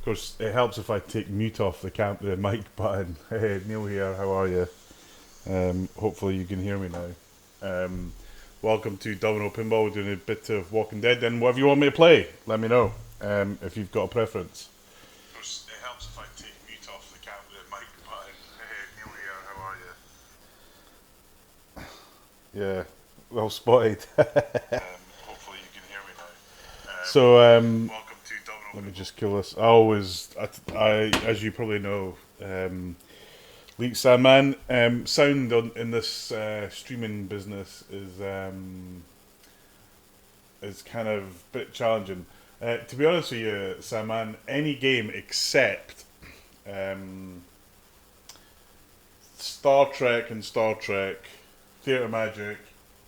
Of course, it helps if I take mute off the mic button. Hey, Neil here. How are you? Hopefully you can hear me now. Welcome to Domino Pinball. We're doing a bit of Walking Dead. And whatever you want me to play, let me know. If you've got a preference. Of course, it helps if I take mute off the mic button. Hey, Neil here. How are you? Yeah, well spotted. Hopefully you can hear me now. Welcome to Domino. Let me just kill this. As you probably know, Leak Sandman. Sound in this streaming business is kind of a bit challenging. To be honest with you, Sandman, any game except Star Trek and Star Trek, Theatre Magic,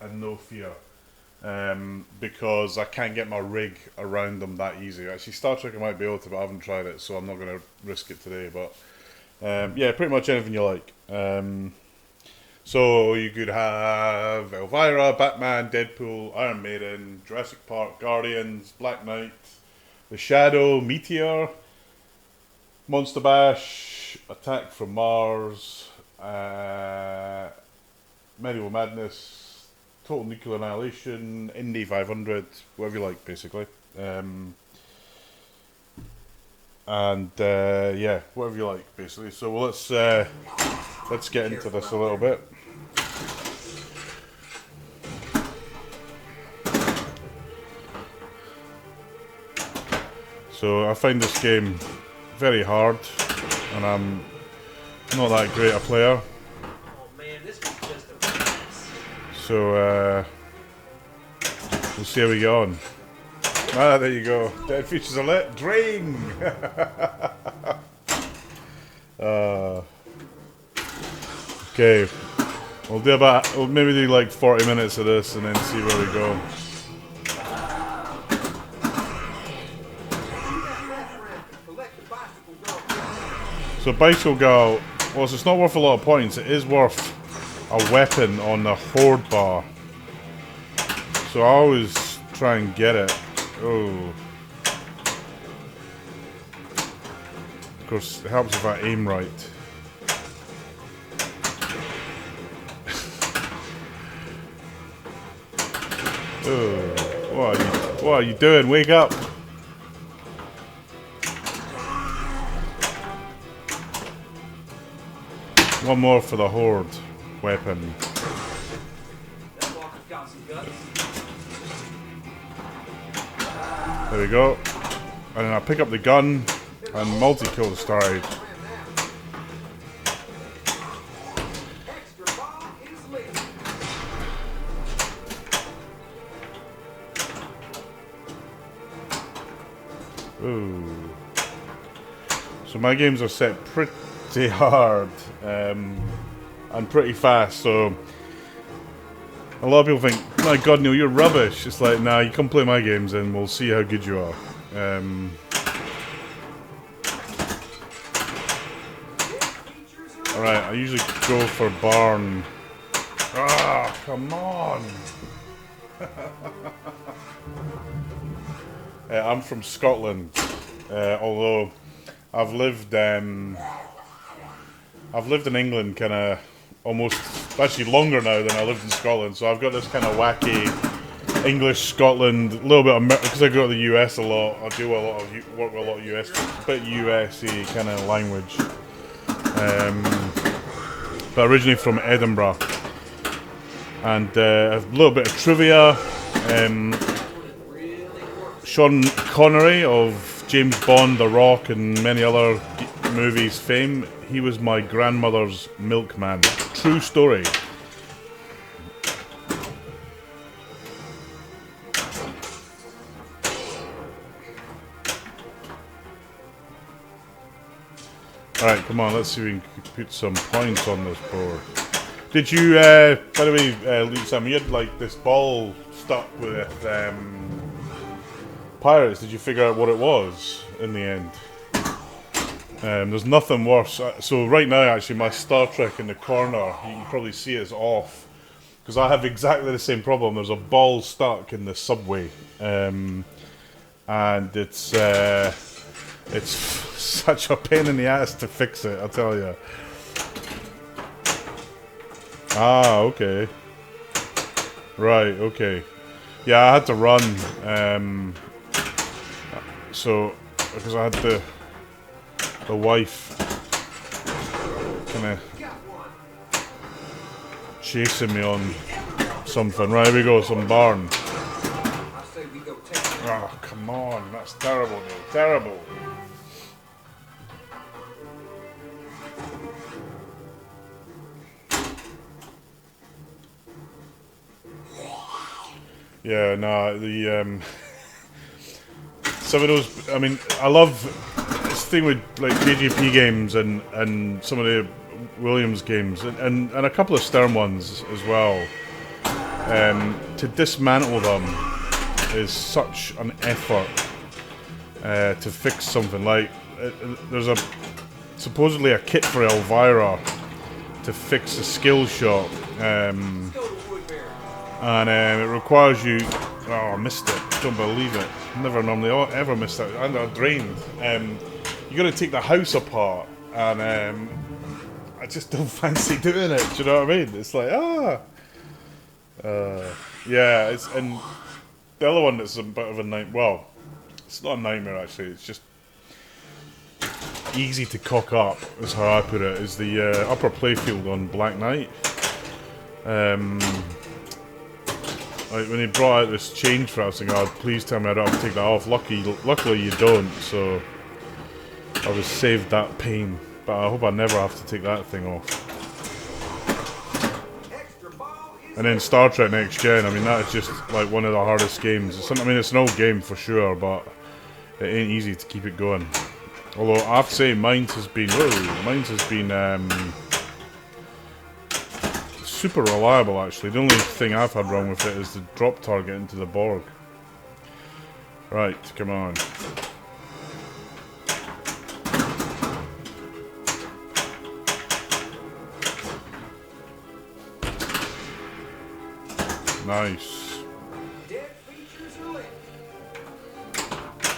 and No Fear. Because I can't get my rig around them that easy. Actually, Star Trek I might be able to, but I haven't tried it, so I'm not going to risk it today. But yeah, pretty much anything you like. So you could have Elvira, Batman, Deadpool, Iron Maiden, Jurassic Park, Guardians, Black Knight, The Shadow, Meteor, Monster Bash, Attack from Mars, Medieval Madness, Total Nuclear Annihilation, Indy 500, whatever you like, basically. Yeah, whatever you like, basically. So let's get into this a little bit. So I find this game very hard, and I'm not that great a player. So we'll see how we go on. Ah, there you go. Dead features are lit. Drain. Okay. We'll maybe do like 40 minutes of this and then see where we go. So Bicycle Girl, whilst it's not worth a lot of points, it is worth a weapon on the Horde bar. So I always try and get it. Oh. Of course, it helps if I aim right. Oh, what are you doing? Wake up! One more for the Horde weapon. There we go. And then I pick up the gun and multi-kill the started. Ooh. So my games are set pretty hard and pretty fast, so a lot of people think, my god Neil, you're rubbish. It's like, nah, you come play my games and we'll see how good you are. Alright, I usually go for barn. Ah, come on! I'm from Scotland, although I've lived in England kind of almost, actually longer now than I lived in Scotland, so I've got this kind of wacky English, Scotland, a little bit of, because I go to the US a lot, I do work with a lot of US, a bit US-y kind of language, but originally from Edinburgh, and a little bit of trivia. Sean Connery of James Bond, The Rock, and many other movies fame, he was my grandmother's milkman. True story. Alright, come on, let's see if we can put some points on this board. Did you, by the way, Luke Sam, you had like this ball stuck with pirates. Did you figure out what it was in the end? There's nothing worse. So right now, actually, my Star Trek in the corner, you can probably see it's off. Because I have exactly the same problem. There's a ball stuck in the subway. and it's such a pain in the ass to fix it, I'll tell you. Ah, okay. Right, okay. Yeah, I had to run, so, because I had the wife kind of chasing me on something. Right, here we go, some barn. Oh, come on, that's terrible, dude, terrible. Yeah, no, some of those, I mean, I love this thing with like JP games and some of the Williams games and a couple of Stern ones as well. To dismantle them is such an effort to fix something. Like there's supposedly a kit for Elvira to fix a skill shot. And it requires you. Oh, I missed it. Don't believe it. Never normally ever miss that. And I drained. You got to take the house apart, and I just don't fancy doing it. Do you know what I mean? It's like yeah. It's and the other one that's a bit of a nightmare. Well, it's not a nightmare actually. It's just easy to cock up. Is how I put it. Is the upper playfield on Black Knight. Like when he brought out this change for us, I was thinking, oh, please tell me I don't have to take that off. Luckily you don't, so I was saved that pain. But I hope I never have to take that thing off. And then Star Trek Next Gen, I mean, that is just like one of the hardest games. I mean, it's an old game for sure, but it ain't easy to keep it going. Although I have to say, mine has been super reliable actually. The only thing I've had wrong with it is the drop target into the Borg. Right, come on. Nice.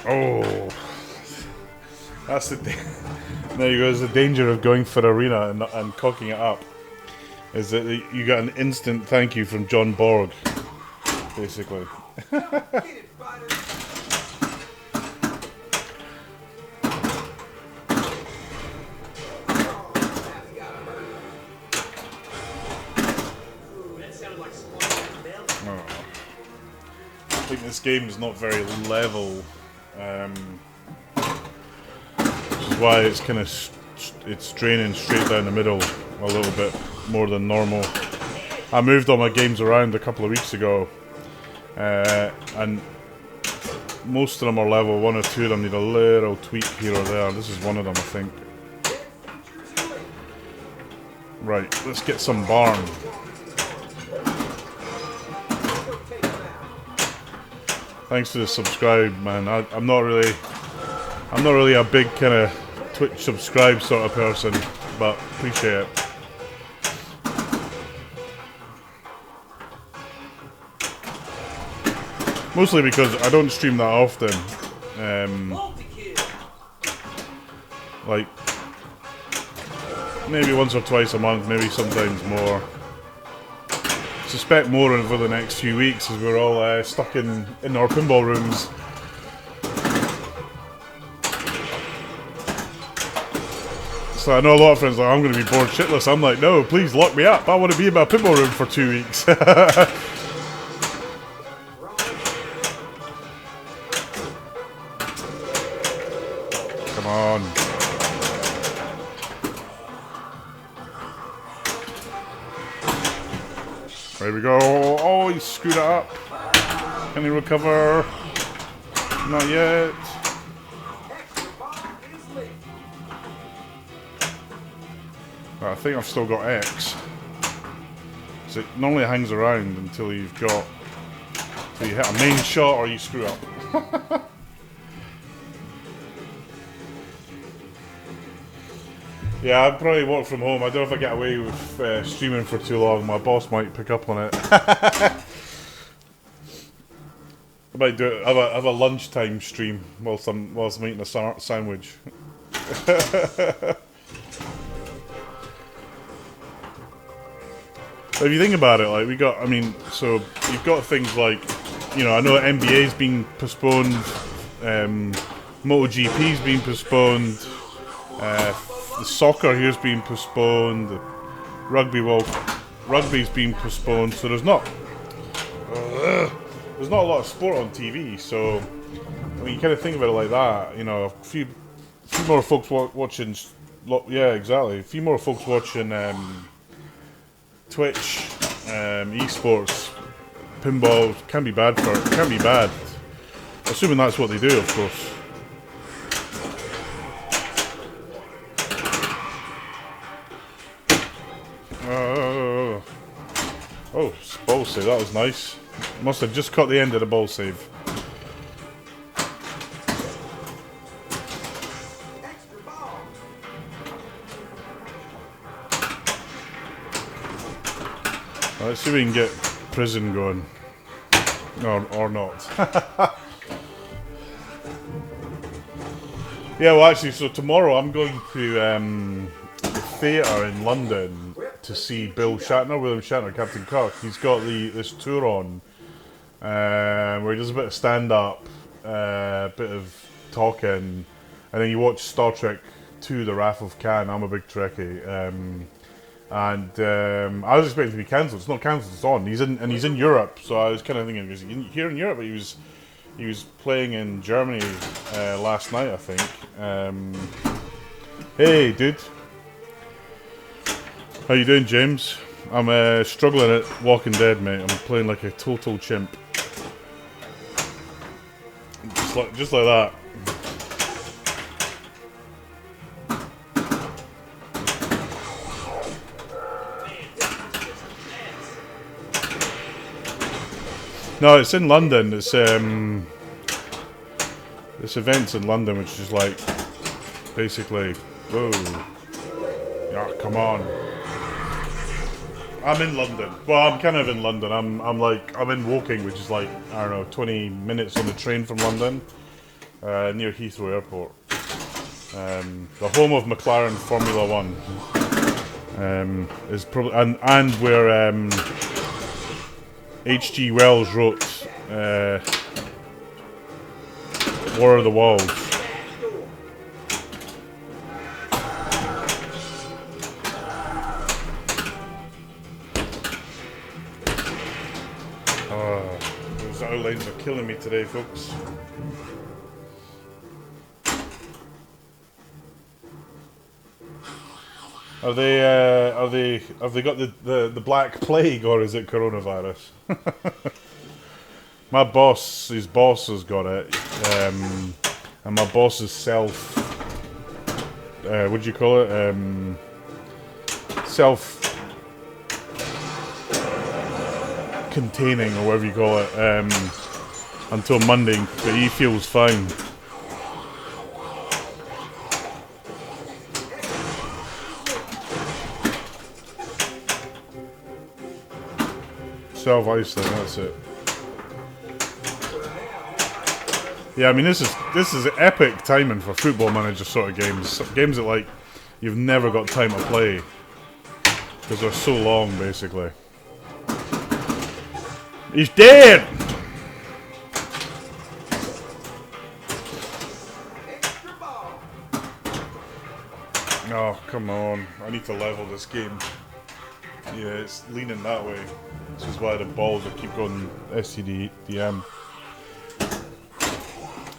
Oh, that's the there you go. There's the danger of going for arena and cocking it up. Is that you got an instant thank you from John Borg, basically. I think this game is not very level, which is why it's kind of it's draining straight down the middle a little bit more than normal. I moved all my games around a couple of weeks ago, and most of them are level. One or two of them need a little tweak here or there. This is one of them, I think. Right, let's get some barn. Thanks for the subscribe, man. I'm not really a big kind of Twitch subscribe sort of person, but appreciate it. Mostly because I don't stream that often. Like maybe once or twice a month, maybe sometimes more. Suspect more over the next few weeks as we're all stuck in our pinball rooms. So I know a lot of friends are like, I'm going to be bored shitless. I'm like, no, please lock me up. I want to be in my pinball room for 2 weeks. Come on. There we go. Oh, he screwed it up. Can he recover? Not yet. I think I've still got X. So it normally hangs around until you've got... Until you hit a main shot or you screw up. Yeah, I'd probably work from home. I don't know if I get away with streaming for too long. My boss might pick up on it. I might do it. Have a lunchtime stream whilst I'm eating a sandwich. But if you think about it, like so you've got things like, I know NBA's been postponed, MotoGP's been postponed, the soccer here's been postponed, the rugby's been postponed. So there's not a lot of sport on TV. So you kind of think about it like that, a few more folks watching. Yeah, exactly. A few more folks watching. Twitch, esports, pinball can be bad. Assuming that's what they do, of course. Oh, ball save, that was nice. Must have just caught the end of the ball save. Let's see if we can get prison going. Or not. Yeah, well actually, so tomorrow I'm going to the theatre in London to see William Shatner, Captain Kirk. He's got this tour on where he does a bit of stand-up, a bit of talking, and then you watch Star Trek 2, The Wrath of Khan. I'm a big Trekkie. And I was expecting it to be cancelled. It's not cancelled. It's on. He's in Europe, so I was kind of thinking, is he here in Europe? But he was playing in Germany last night, I think. Hey, dude, how you doing, James? I'm struggling at Walking Dead, mate. I'm playing like a total chimp, just like that. No, it's in London. It's this event's in London, which is like basically, whoa, yeah, come on. I'm in London. Well, I'm kind of in London. I'm in Woking, which is like, I don't know, 20 minutes on the train from London, near Heathrow Airport. The home of McLaren Formula One. Is probably and where H.G. Wells wrote War of the Worlds. Those outlines are killing me today, folks. Have they got the Black Plague, or is it coronavirus? My boss, his boss has got it, and my boss is what do you call it? Self-containing, or whatever you call it, until Monday, but he feels fine. Self-isolate, that's it. Yeah, I mean this is epic timing for Football Manager sort of games. Games that like you've never got time to play because they're so long, basically. He's dead. Oh, come on! I need to level this game. Yeah, it's leaning that way. This is why the balls will keep going SCDM.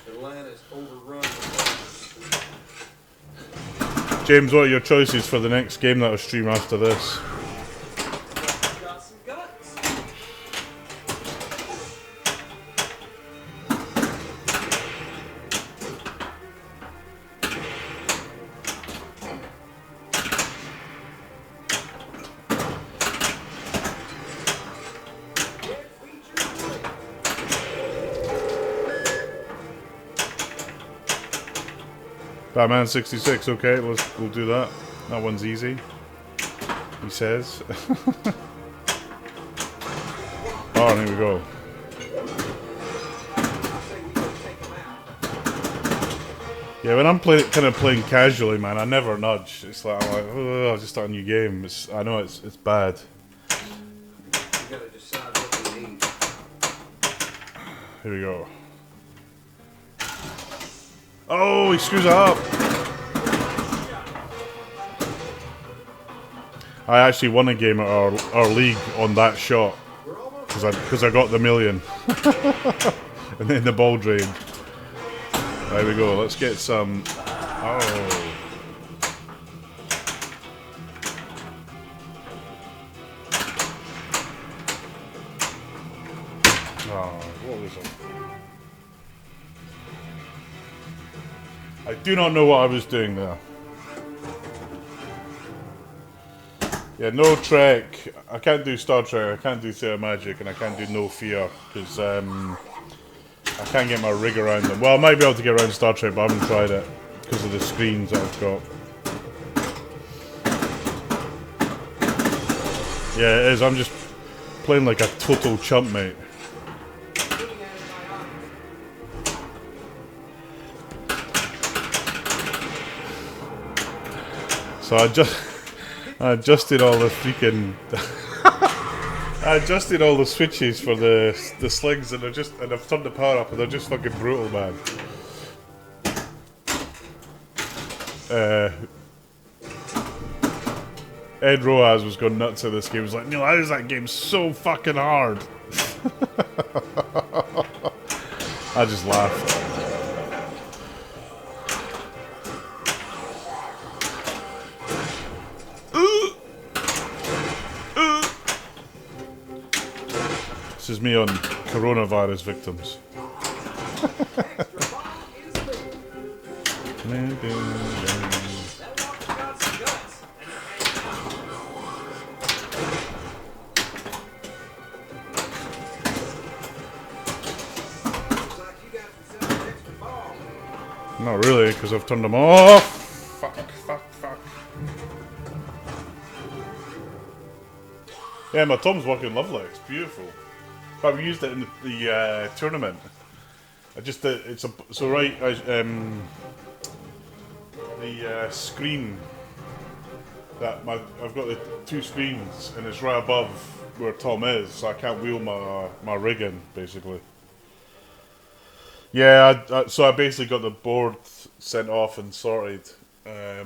Atlanta's overrun. James, what are your choices for the next game that I'll stream after this? Got some guts. Batman 66, okay, we'll do that. That one's easy, he says. Oh, here we go. Yeah, when I'm kind of playing casually, man, I never nudge. It's like I'm like, oh, I'll just start a new game. I know it's bad. You gotta decide what you need. Here we go. Oh, he screws it up. I actually won a game at our league on that shot because I got the million, and then the ball drained. There we go. Let's get some. Oh. Oh, what was it? I do not know what I was doing there. Yeah, no Trek. I can't do Star Trek. I can't do Theatre Magic, and I can't do No Fear because I can't get my rig around them. Well, I might be able to get around Star Trek, but I haven't tried it because of the screens that I've got. Yeah, it is. I'm just playing like a total chump, mate. So I adjusted all the freaking. I adjusted all the switches for the slings, and I've turned the power up, and they're just fucking brutal, man. Ed Roaz was going nuts at this game. He was like, "Neil, how is that game so fucking hard?" I just laughed. This is me on coronavirus victims. Not really, because I've turned them off. Fuck. Yeah, my Tom's working lovely. It's beautiful. But we used it in the tournament. I just it's a so right. The screen that I've got the two screens, and it's right above where Tom is, so I can't wheel my rig in basically. Yeah, so I basically got the board sent off and sorted. I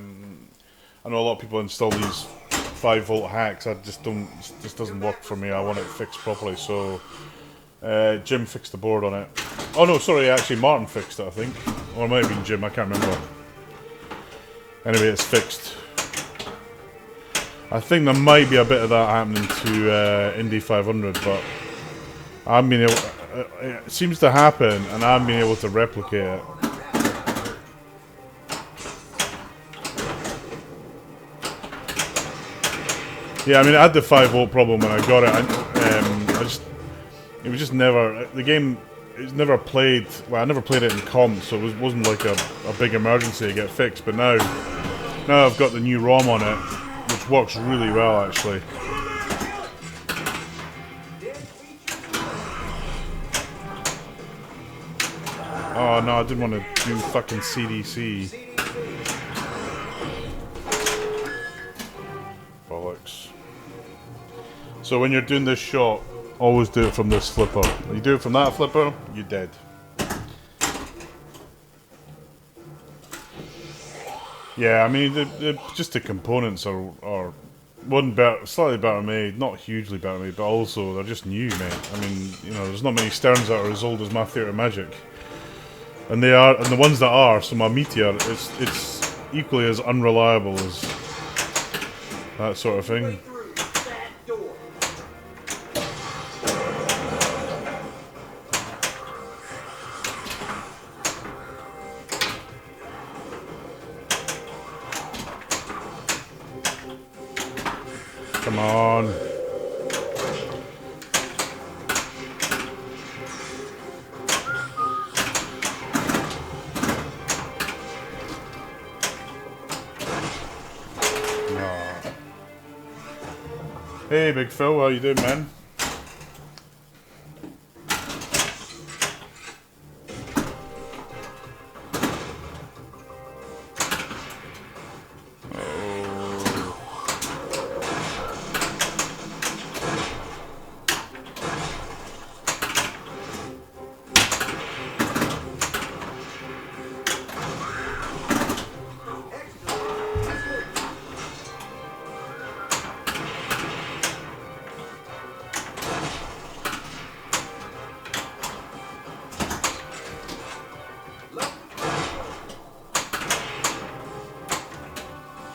know a lot of people install these 5-volt hacks. I just don't. This doesn't work for me. I want it fixed properly. So Jim fixed the board on it. Oh no, sorry. Actually, Martin fixed it. I think, or it might have been Jim. I can't remember. Anyway, it's fixed. I think there might be a bit of that happening to Indy 500, but I'm being able. It seems to happen, and I'm being able to replicate it. Yeah, I mean, I had the 5-volt problem when I got it. It was just never the game. It's never played. Well, I never played it in comp, so it wasn't like a big emergency to get fixed. But now I've got the new ROM on it, which works really well actually. Oh no, I didn't want to do fucking CDC. Bollocks. So when you're doing this shot, always do it from this flipper. When you do it from that flipper, you're dead. Yeah, I mean, just the components are slightly better made, not hugely better made, but also they're just new, mate. I mean, you know, there's not many Sterns that are as old as my Theatre Magic. And they are, and the ones that are, so my Meteor, it's equally as unreliable as that sort of thing. Come on. Hey, Big Phil, how you doing, man?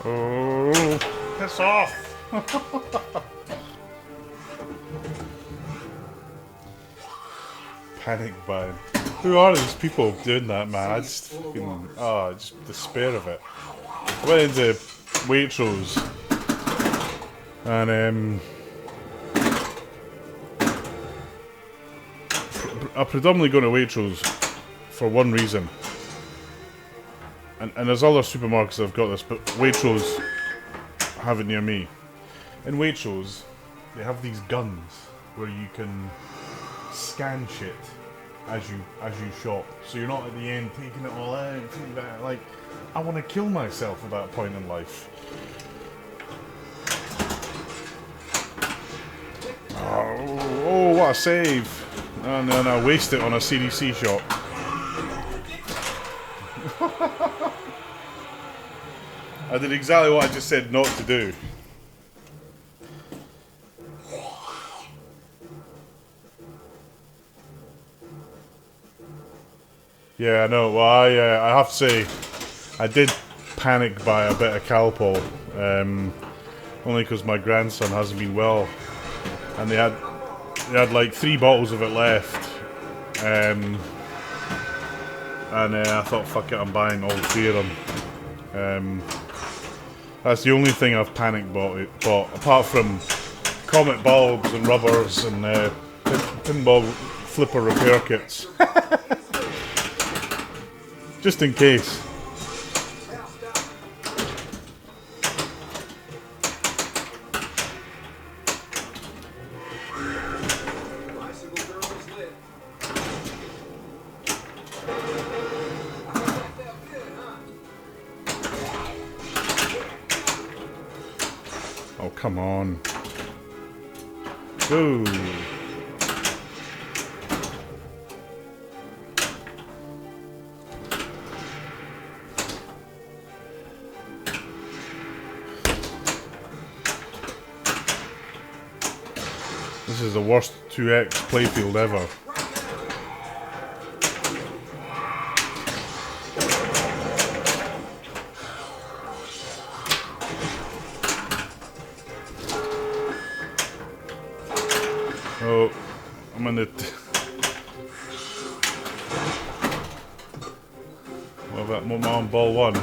Oh, piss off! Panic buying. Who are these people doing that, man? I just fucking, just despair of it. I went into Waitrose and I predominantly go to Waitrose for one reason. And there's other supermarkets that have got this, but Waitrose have it near me. In Waitrose, they have these guns where you can scan shit as you shop, so you're not at the end taking it all out. Like, I want to kill myself at that point in life. Oh, what a save! And then I waste it on a CDC shop. I did exactly what I just said not to do. Yeah, I know. Well, I have to say, I did panic buy a bit of Calpol, only because my grandson hasn't been well, and they had like 3 bottles of it left, and I thought, fuck it, I'm buying all 3 of them. That's the only thing I've panic bought, apart from Comet bulbs and rubbers and pinball flipper repair kits. Just in case. Oh, come on. Ooh. This is the worst 2X playfield ever. Oh, I'm in it. What about I'm on ball 1?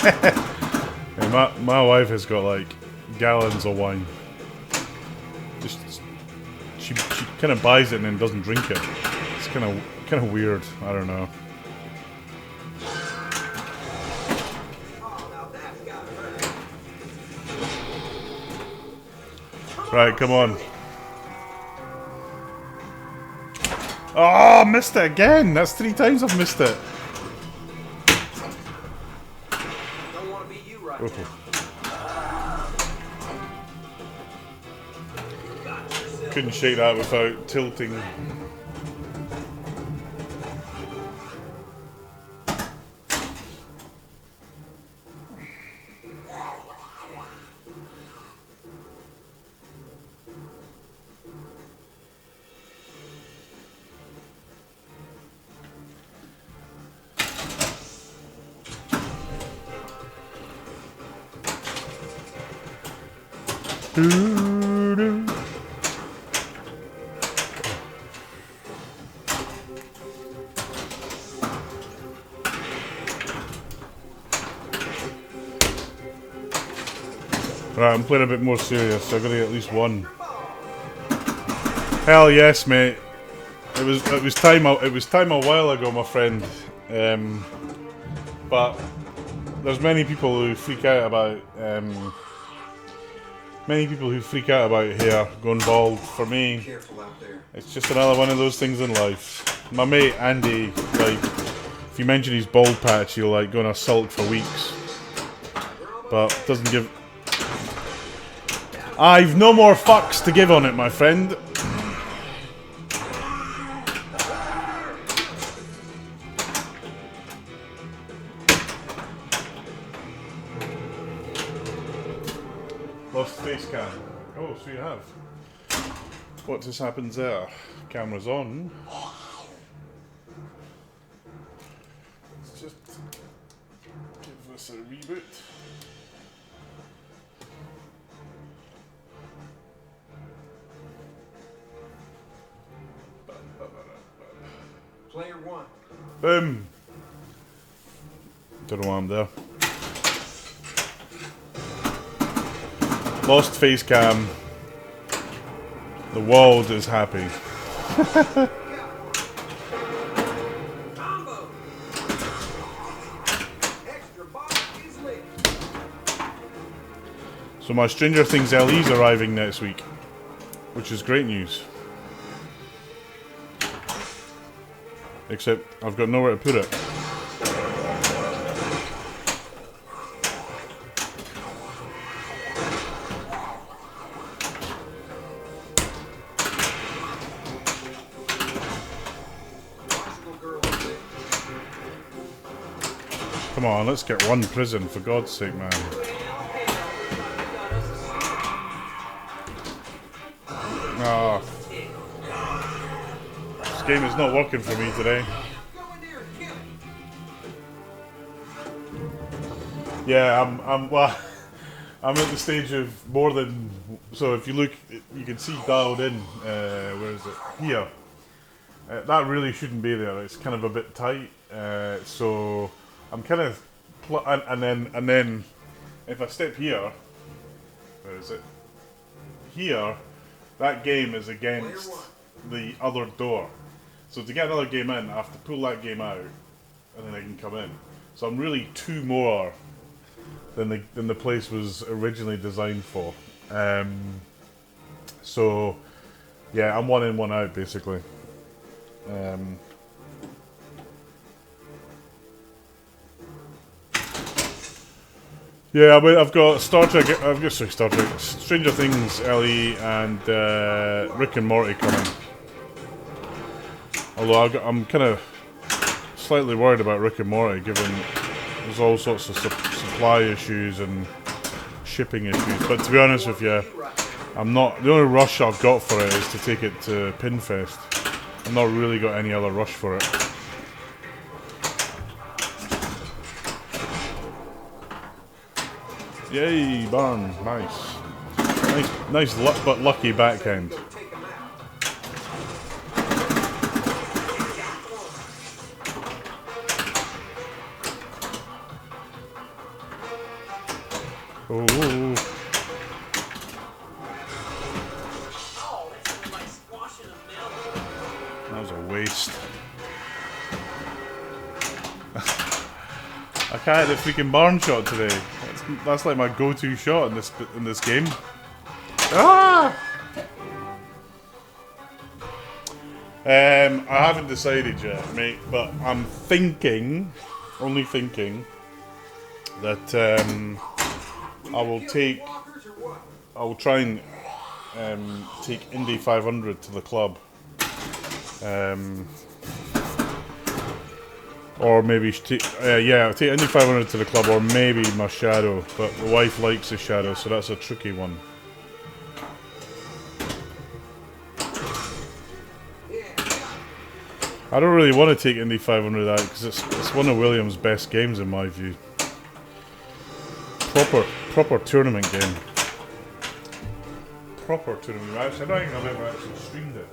Yeah, my wife has got like gallons of wine. Just she kind of buys it and then doesn't drink it. It's kind of weird. I don't know. Right, come on. Oh, missed it again. That's 3 times I've missed it. Okay. Couldn't shake that without tilting. Doo-doo. Right, I'm playing a bit more serious, so I've got to get at least 1. Hell yes, mate. It was time a while ago, my friend. But there's many people who freak out about hair going bald. For me, it's just another one of those things in life. My mate Andy, like, if you mention his bald patch, he'll like go on a sulk for weeks. But doesn't give. I've no more fucks to give on it, my friend. Lost face cam. Oh, so you have. What just happens there? Camera's on. Let's just give this a reboot. Player one. Boom! Don't know why I'm there. Lost face cam. The world is happy. Combo. Extra box is lit. So my Stranger Things LE's arriving next week, which is great news. Except I've got nowhere to put it. Come on, let's get one prison for God's sake, man. Ah, this game is not working for me today. Yeah, well, I'm at the stage of more than. So if you look, you can see dialed in. Where is it? Here. That really shouldn't be there. It's kind of a bit tight. So I'm kind of, and then if I step here, where is it? Here, that game is against the other door. So to get another game in, I have to pull that game out, and then I can come in. So I'm really two more than the place was originally designed for. So yeah, I'm one in, one out basically. Yeah, but I've got Star Trek. I've got Star Trek, Stranger Things, LE, and Rick and Morty coming. Although I'm kind of slightly worried about Rick and Morty, given there's all sorts of supply issues and shipping issues. But to be honest with you, I'm not. The only rush I've got for it is to take it to Pinfest. I've not really got any other rush for it. Yay, barn, nice, but lucky backhand. Oh, that was a waste. I can't hit the freaking barn shot today. That's like my go-to shot in this game. Ah! I haven't decided yet, mate, but I'm only thinking that I will try and take Indy 500 to the club. Or maybe take Indy 500 to the club, or maybe my shadow. But the wife likes the shadow, so that's a tricky one. I don't really want to take Indy 500 out because it's one of Williams' best games in my view. Proper tournament game. Proper tournament match. I don't think I've ever actually streamed it.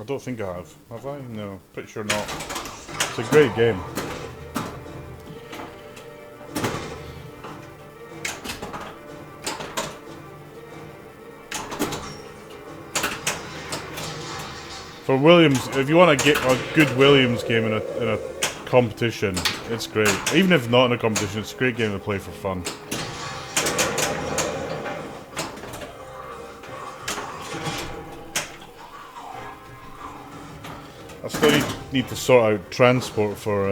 I don't think I have. Have I? No, pretty sure not. It's a great game. For Williams, if you want to get a good Williams game in a competition, it's great. Even if not in a competition, it's a great game to play for fun. I still need to sort out transport for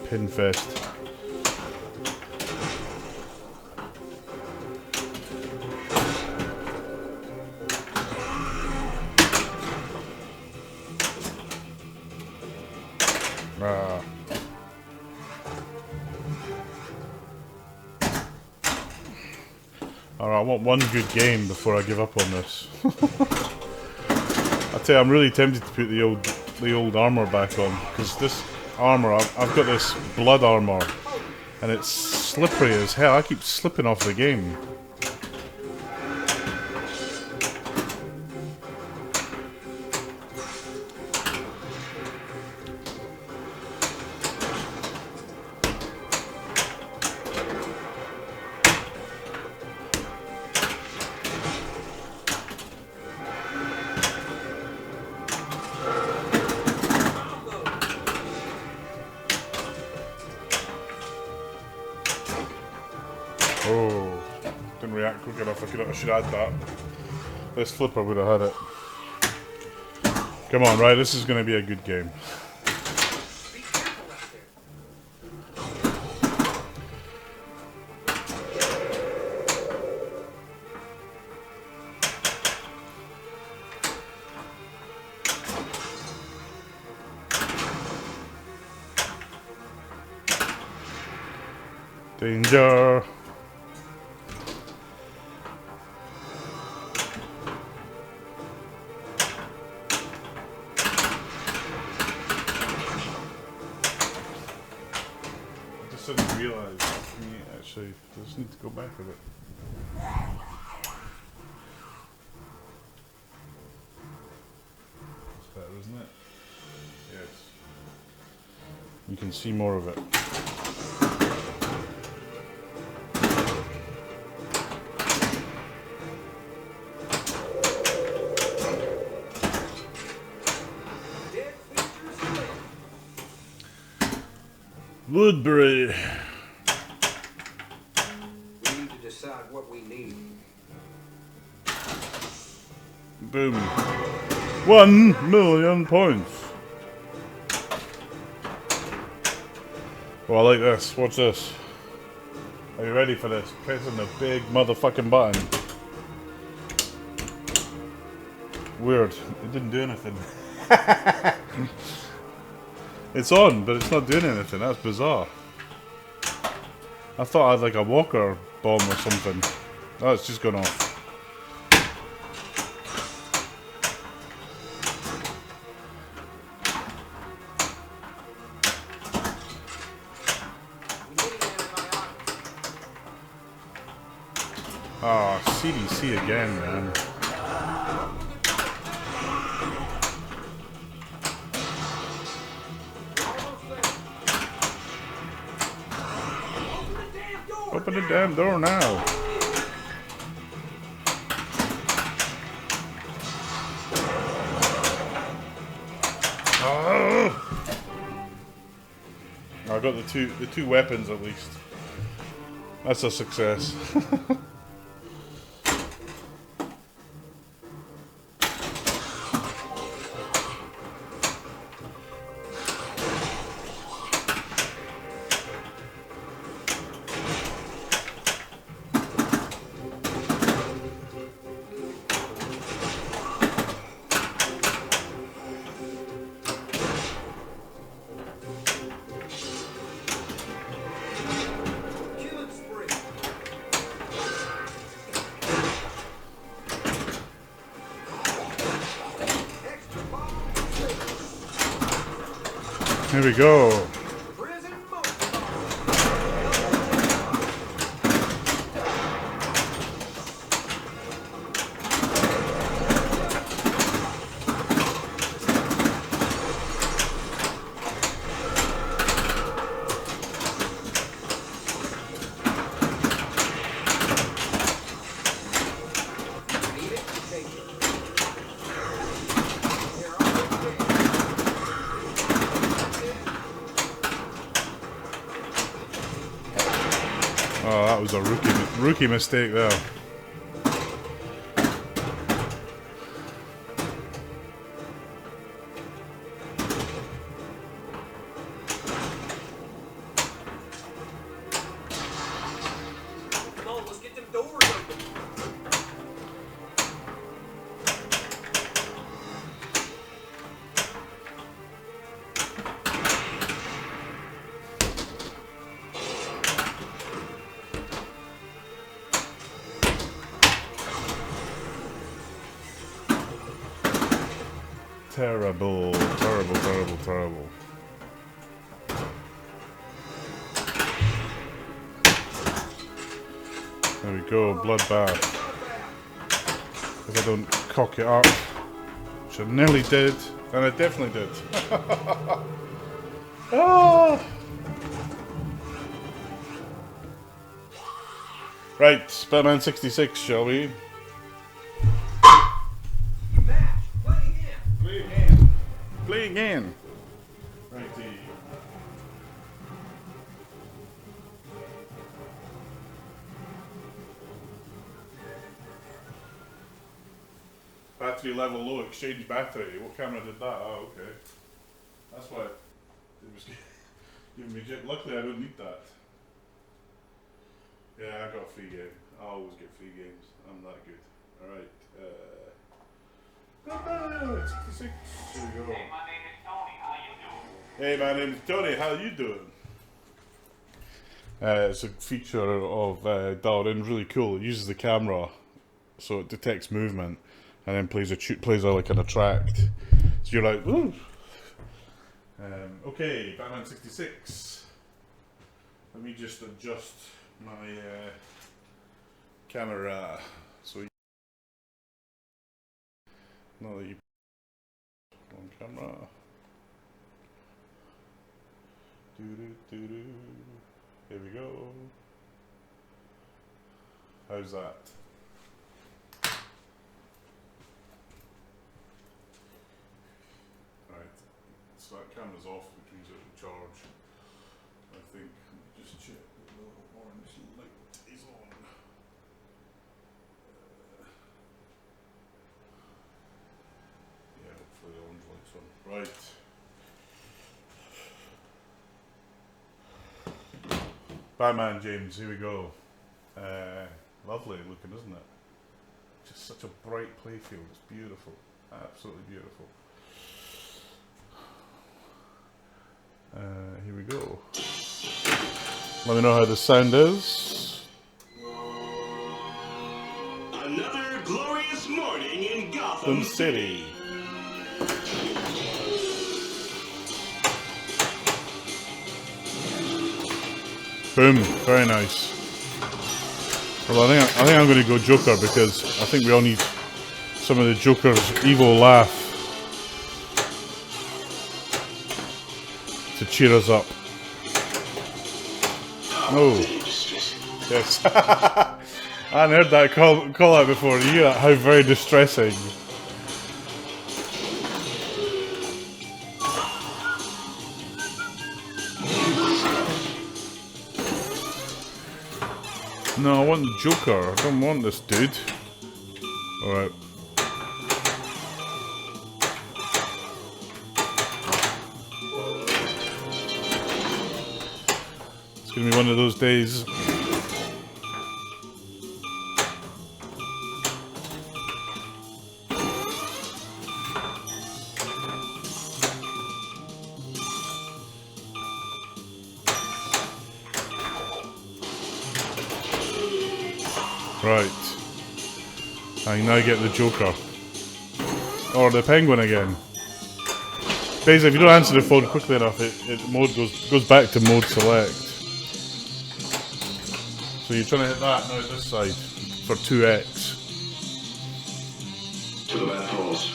Pinfest. Alright, I want one good game before I give up on this. I tell you, I'm really tempted to put the old armor back on, because this armor, I've got this blood armor, and it's slippery as hell. I keep slipping off the game. Oh, didn't react quick enough. I should add that. This flipper would have had it. Come on, right? This is going to be a good game. Danger. I didn't realise. Actually, I just need to go back a bit. That's better, isn't it? Yes. You can see more of it. Woodbury. We need to decide what we need. Boom. 1 million points. Oh, I like this. Watch this. Are you ready for this? Pressing the big motherfucking button. Weird. It didn't do anything. It's on, but it's not doing anything. That's bizarre. I thought I had like a walker bomb or something. Oh, it's just gone off. Ah, oh, CDC again, man. Open the damn door now. Oh! I got the two weapons at least. That's a success. Here we go. Oh, that was a rookie mistake there. Come on, let's get them doors open. terrible, terrible, terrible, terrible. There we go, bloodbath. If I don't cock it up, which I nearly did, and I definitely did. Ah! Right, Batman 66, shall we? Play again. Play again. Righty. Battery level low, exchange battery. What camera did that? Oh, okay. That's why it was giving me jet. Luckily, I don't need that. Yeah, I got a free game. I always get free games. I'm that good. Alright. 66. Here we go. Hey, my name is Tony. How you doing? Hey, my name is Tony. How you doing? It's a feature of dialed in, really cool. It uses the camera, so it detects movement, and then plays a like an attract. So you're like, ooh. Okay, Batman 66. Let me just adjust my camera. So now that you on camera. Here we go. How's that? Right. So that camera's off, which means it will charge. I think. Let me just check that the little orange light is on. Yeah, hopefully the orange light's on. Right. Batman, James, here we go. Lovely looking, isn't it? Just such a bright playfield. It's beautiful. Absolutely beautiful. Here we go. Let me know how the sound is. Another glorious morning in Gotham City. Boom, very nice. Well, I think I'm going to go Joker because I think we all need some of the Joker's evil laugh to cheer us up. Oh, yes. I hadn't heard that call out before. You hear that? How very distressing. No, I want the Joker. I don't want this dude. Alright. It's gonna be one of those days. Right. I now get the Joker. Or the Penguin again. Basically, if you don't answer the phone quickly enough, it mode goes back to mode select. So you're trying to hit that now this side for 2x. to the bathrooms.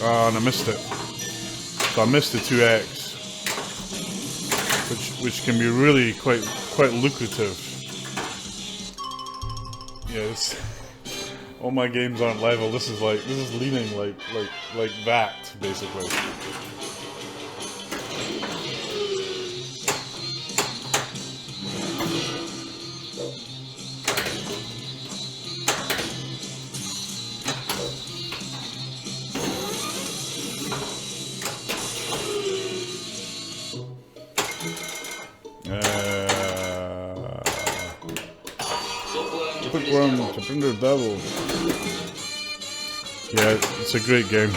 Oh, and I missed it. So I missed the 2x, which can be really quite lucrative. Yeah, all my games aren't level. This is leaning like that basically. Quick one to bring the devil. Yeah, it's a great game.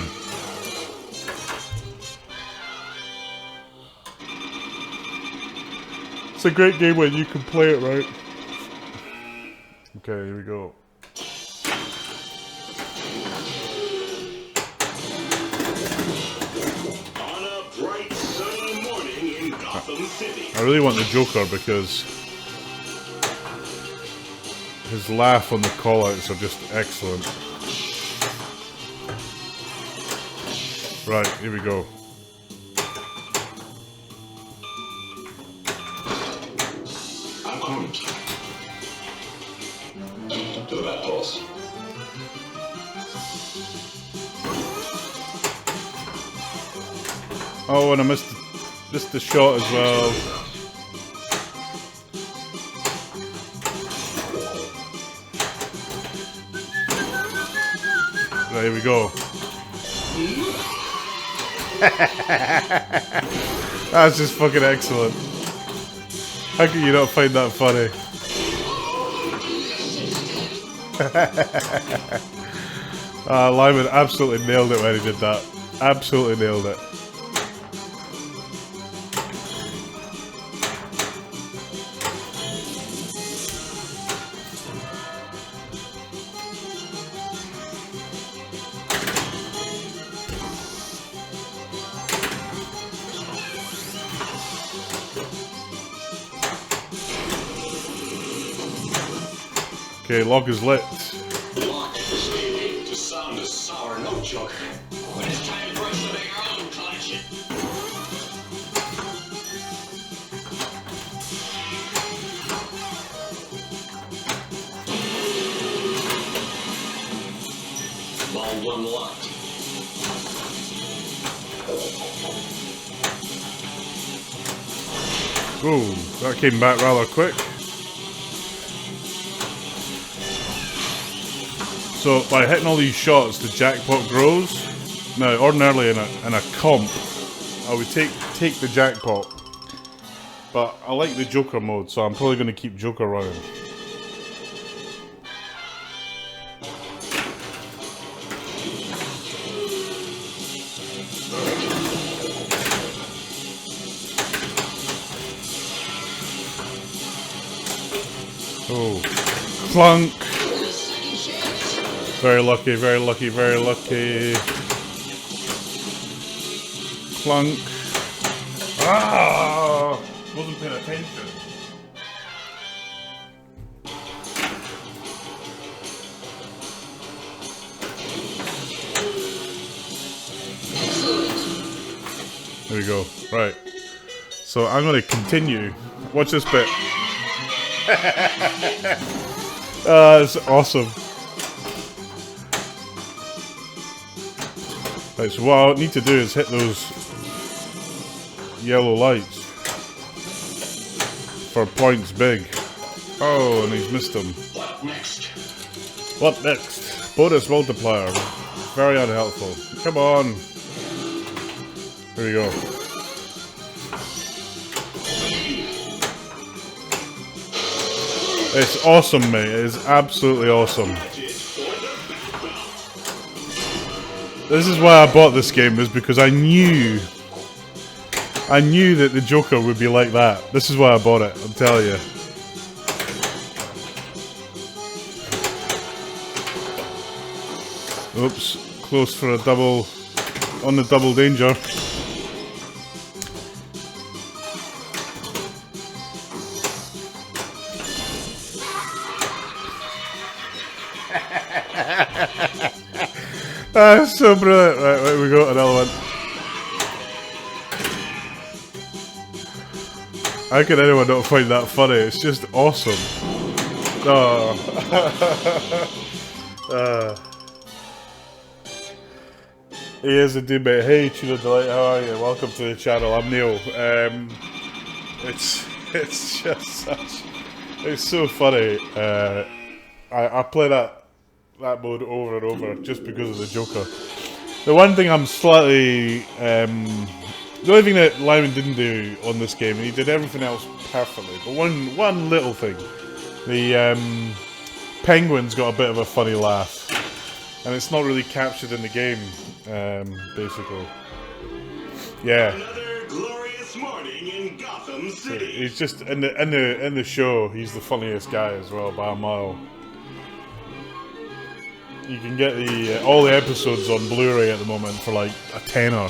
It's a great game when you can play it right. Okay, here we go. On a bright sunny morning in Gotham City. I really want the Joker because his laugh on the callouts are just excellent. Right, here we go. I'm armed. To the bat pulse. Oh, and I missed the shot as well. Right, here we go. That's just fucking excellent. How can you not find that funny? Lyman absolutely nailed it when he did that. Absolutely nailed it. Okay, log is lit. Lock standing to sound a sour note, Joker. When it's time for us to make our own collection. Line 1 locked. Ooh, that came back rather quick. So by hitting all these shots, the jackpot grows. Now, ordinarily in a comp, I would take the jackpot, but I like the Joker mode, so I'm probably going to keep Joker running. Oh, clunk. Very lucky, very lucky, very lucky. Clunk. Ah! Wasn't paying attention. There we go. Right. So I'm going to continue. Watch this bit. It's awesome. Right, so what I need to do is hit those yellow lights for points big. Oh, and he's missed them. What next? What next? Bonus multiplier. Very unhelpful. Come on. Here we go. It's awesome, mate. It is absolutely awesome. This is why I bought this game, is because I knew that the Joker would be like that. This is why I bought it, I'm telling you. Oops, close for a double, on the double danger. That's so brilliant. Right, we got another one. How can anyone not find that funny? It's just awesome. Oh. He is indeed, mate. Hey, Tuna Delight, how are you? Welcome to the channel. I'm Neil. It's just such. It's so funny. I play that mode over and over just because of the Joker. The one thing I'm slightly the only thing that Lyman didn't do on this game, and he did everything else perfectly, but one little thing, the penguin's got a bit of a funny laugh, and it's not really captured in the game, basically. Yeah. Another glorious morning in Gotham City. He's just in the show. He's the funniest guy as well by a mile. You can get the all the episodes on Blu-ray at the moment for like a tenner.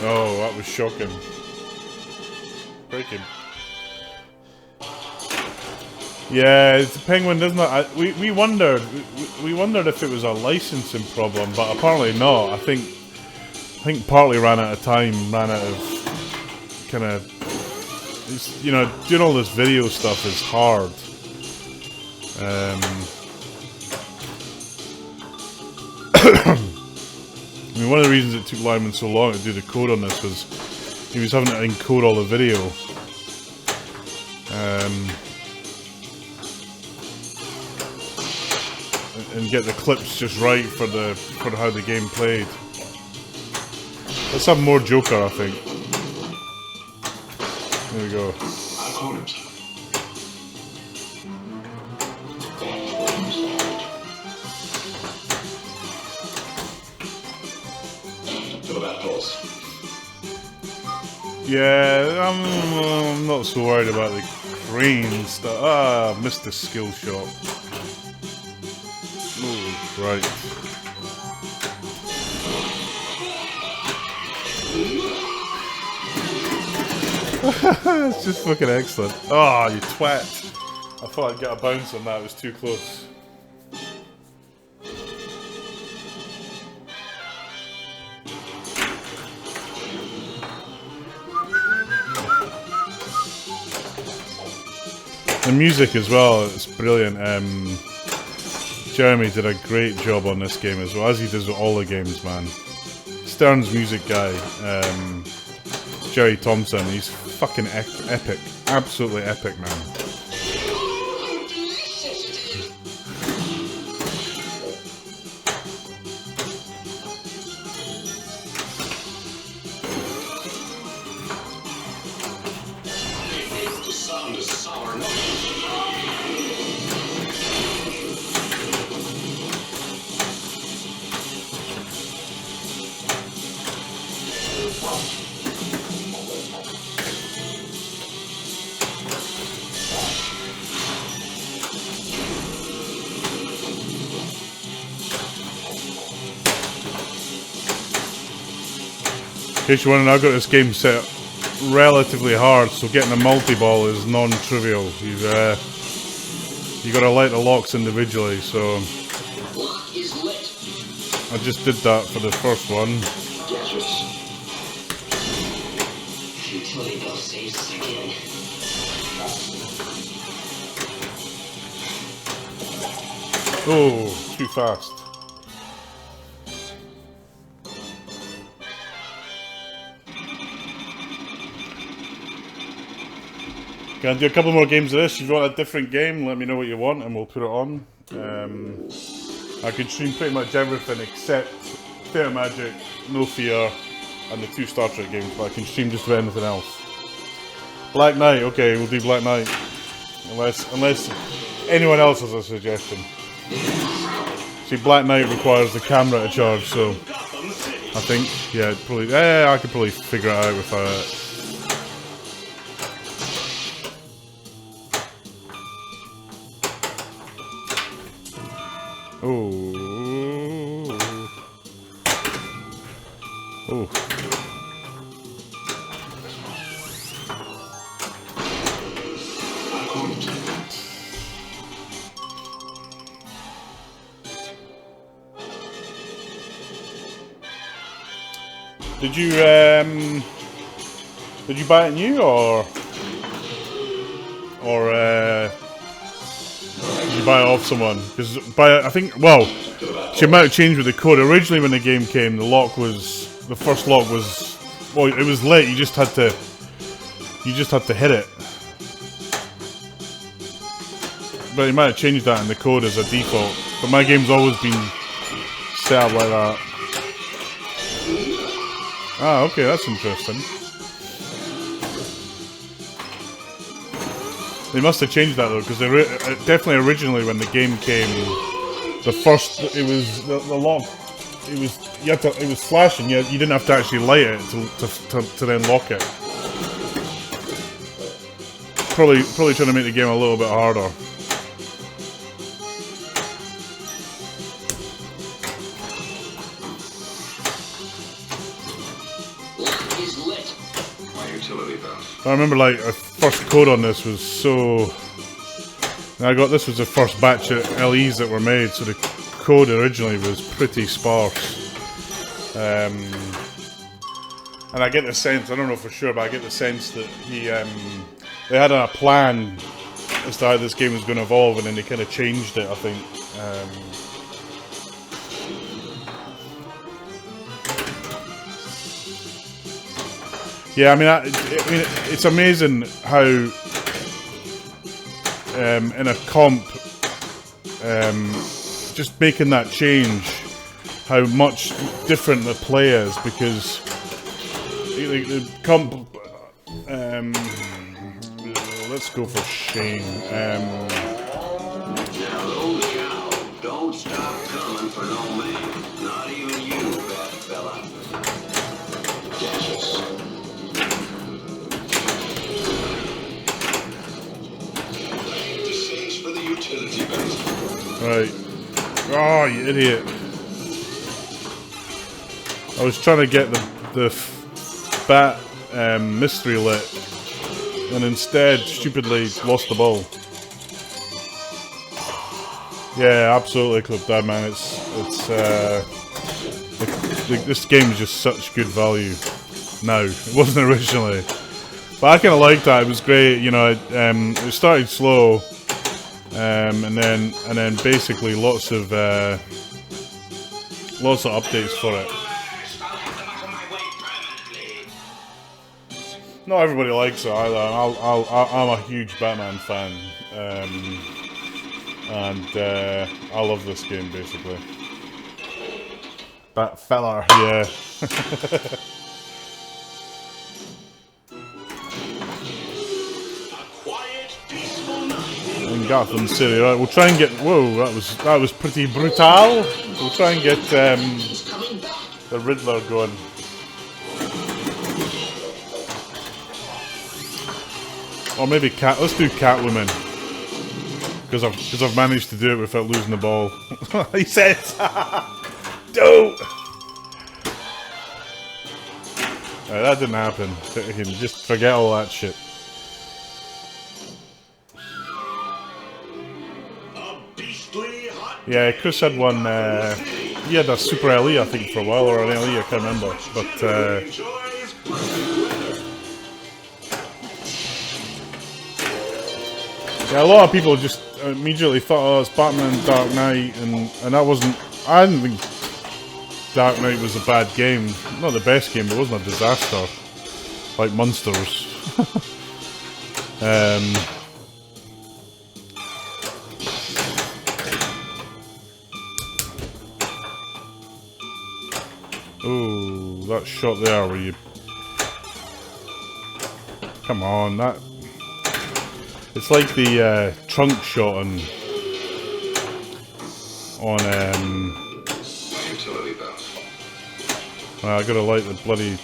Oh, that was shocking. Breaking. Yeah, it's a Penguin, doesn't it? We wondered if it was a licensing problem, but apparently not. I think partly ran out of time, ran out of kind of, you know, doing all this video stuff is hard. I mean, one of the reasons it took Lyman so long to do the code on this was he was having to encode all the video. And get the clips just right for how the game played. Let's have more Joker, I think. There we go. Yeah, I'm not so worried about the crane stuff. Ah, missed the skill shot. Oh, right. It's just fucking excellent. Oh, you twat. I thought I'd get a bounce on that, it was too close. The music as well, it's brilliant. Jeremy did a great job on this game as well, as he does with all the games, man. Stern's music guy, Jerry Thompson, he's fucking epic. Absolutely epic, man. In case you're wondering, I've got this game set relatively hard, so getting a multi-ball is non-trivial. You gotta light the locks individually, so I just did that for the first one. Oh, too fast. Gonna do a couple more games of this. If you want a different game, let me know what you want and we'll put it on. I can stream pretty much everything except State of Magic, No Fear, and the 2 Star Trek games, but I can stream just about anything else. Black Knight, okay, we'll do Black Knight. Unless anyone else has a suggestion. See, Black Knight requires the camera to charge, so I think, yeah, probably, I could probably figure it out without it. Oh. Oh. Did you buy it new or did you buy it off someone? Because I think, well, she might have changed with the code. Originally, when the game came, the first lock was, well, it was lit. You just had to hit it. But you might have changed that in the code as a default. But my game's always been set up like that. Ah, okay, that's interesting. They must have changed that though, because definitely originally when the game came, the lock, it was flashing. You didn't have to actually light it to then lock it. probably trying to make the game a little bit harder. Lock is lit. My utility belt. I remember like our first code on this was so. This was the first batch of LEs that were made, so the code originally was pretty sparse. And I get the sense, I don't know for sure, but I get the sense that they had a plan as to how this game was going to evolve, and then they kind of changed it, I think. Yeah, I mean, it's amazing how in a comp, just making that change, how much different the play is, because the comp. Let's go for Shane. Now those cows don't stop coming for no man. Not even you, bad fella. Yes. The sage for the utility belt. Right. Oh, you idiot. I was trying to get the bat mystery lit, and instead stupidly lost the ball. Yeah, absolutely, Club Dad, man. This game is just such good value now. It wasn't originally, but I kind of liked that. It was great. You know, it started slow, and then basically lots of updates for it. Not everybody likes it either. I'm a huge Batman fan, and I love this game basically. Bat feller, yeah. In Gotham City, right? We'll try and get. Whoa, that was pretty brutal. We'll try and get the Riddler going. Or maybe let's do Catwoman, because I've managed to do it without losing the ball. He said, "Don't." That didn't happen. You can just forget all that shit. Yeah, Chris had one. He had a Super LE, I think, for a while, or an LE, I can't remember. But yeah, a lot of people just immediately thought, "Oh, it's Batman Dark Knight," and that wasn't. I didn't think Dark Knight was a bad game. Not the best game, but it wasn't a disaster like Monsters. Oh, that shot there where you... Come on, that... It's like the trunk shot on I gotta light the bloody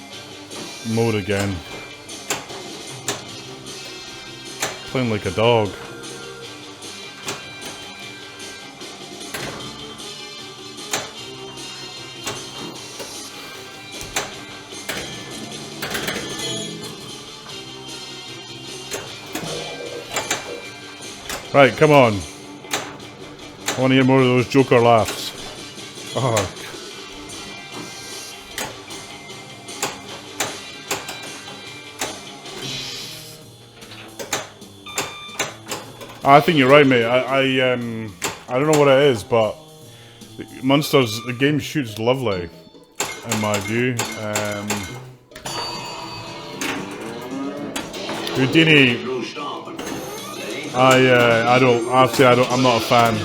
mode again. Playing like a dog. Right, come on. I want to hear more of those Joker laughs. Oh. I think you're right, mate. I don't know what it is, but Monsters, the game shoots lovely, in my view. Houdini. I'm not a fan.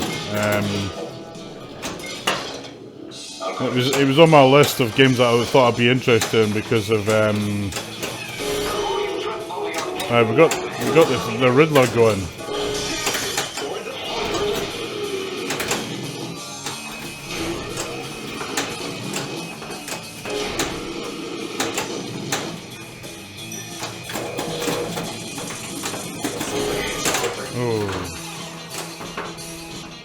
It was on my list of games that I thought I'd be interested in because of we got the Riddler going.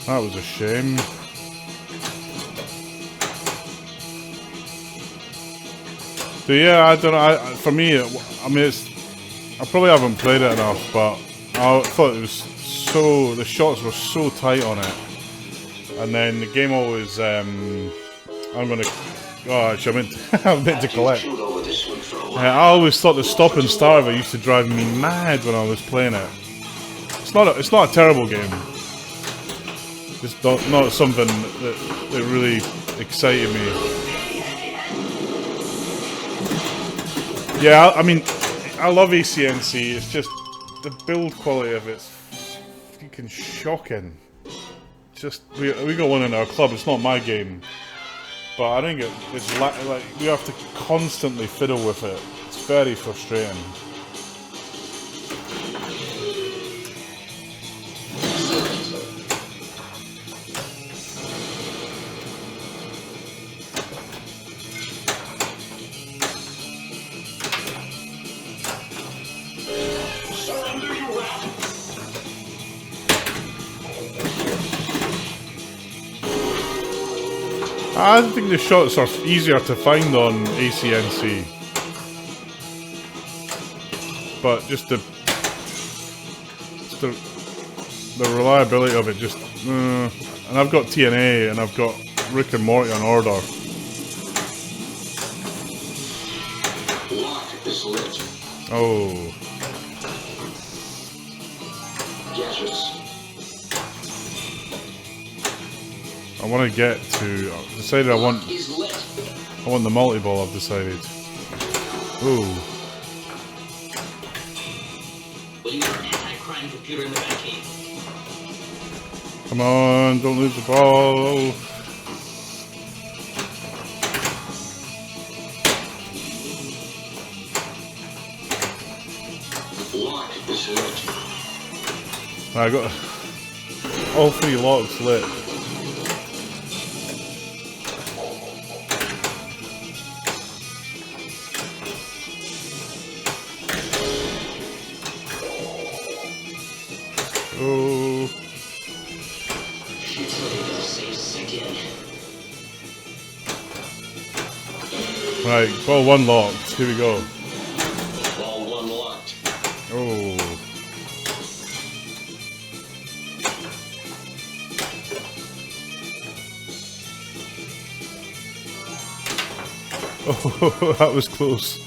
That was a shame. But yeah, I don't know. For me, I mean, I probably haven't played it enough, but I thought it was so. The shots were so tight on it, and then the game always. I'm gonna. Oh, actually, I meant to collect. I always thought the stop and start of it used to drive me mad when I was playing it. It's not a terrible game. Just not something that really excited me. Yeah, I mean, I love ACNC. It's just the build quality of it's freaking shocking. Just we got one in our club. It's not my game, but I think it's like we have to constantly fiddle with it. It's very frustrating. I think the shots are easier to find on ACNC, but just the reliability of it just. And I've got TNA and I've got Rick and Morty on order. Lock is lit. Oh. Gadgets. I want to get to. I've decided I want the multi-ball. I've decided. Ooh. Come on! Don't lose the ball. Lock is lit. I got all 3 locks lit. Oh. Right, ball 1 locked. Here we go. Ball 1 locked. Oh. Oh, that was close.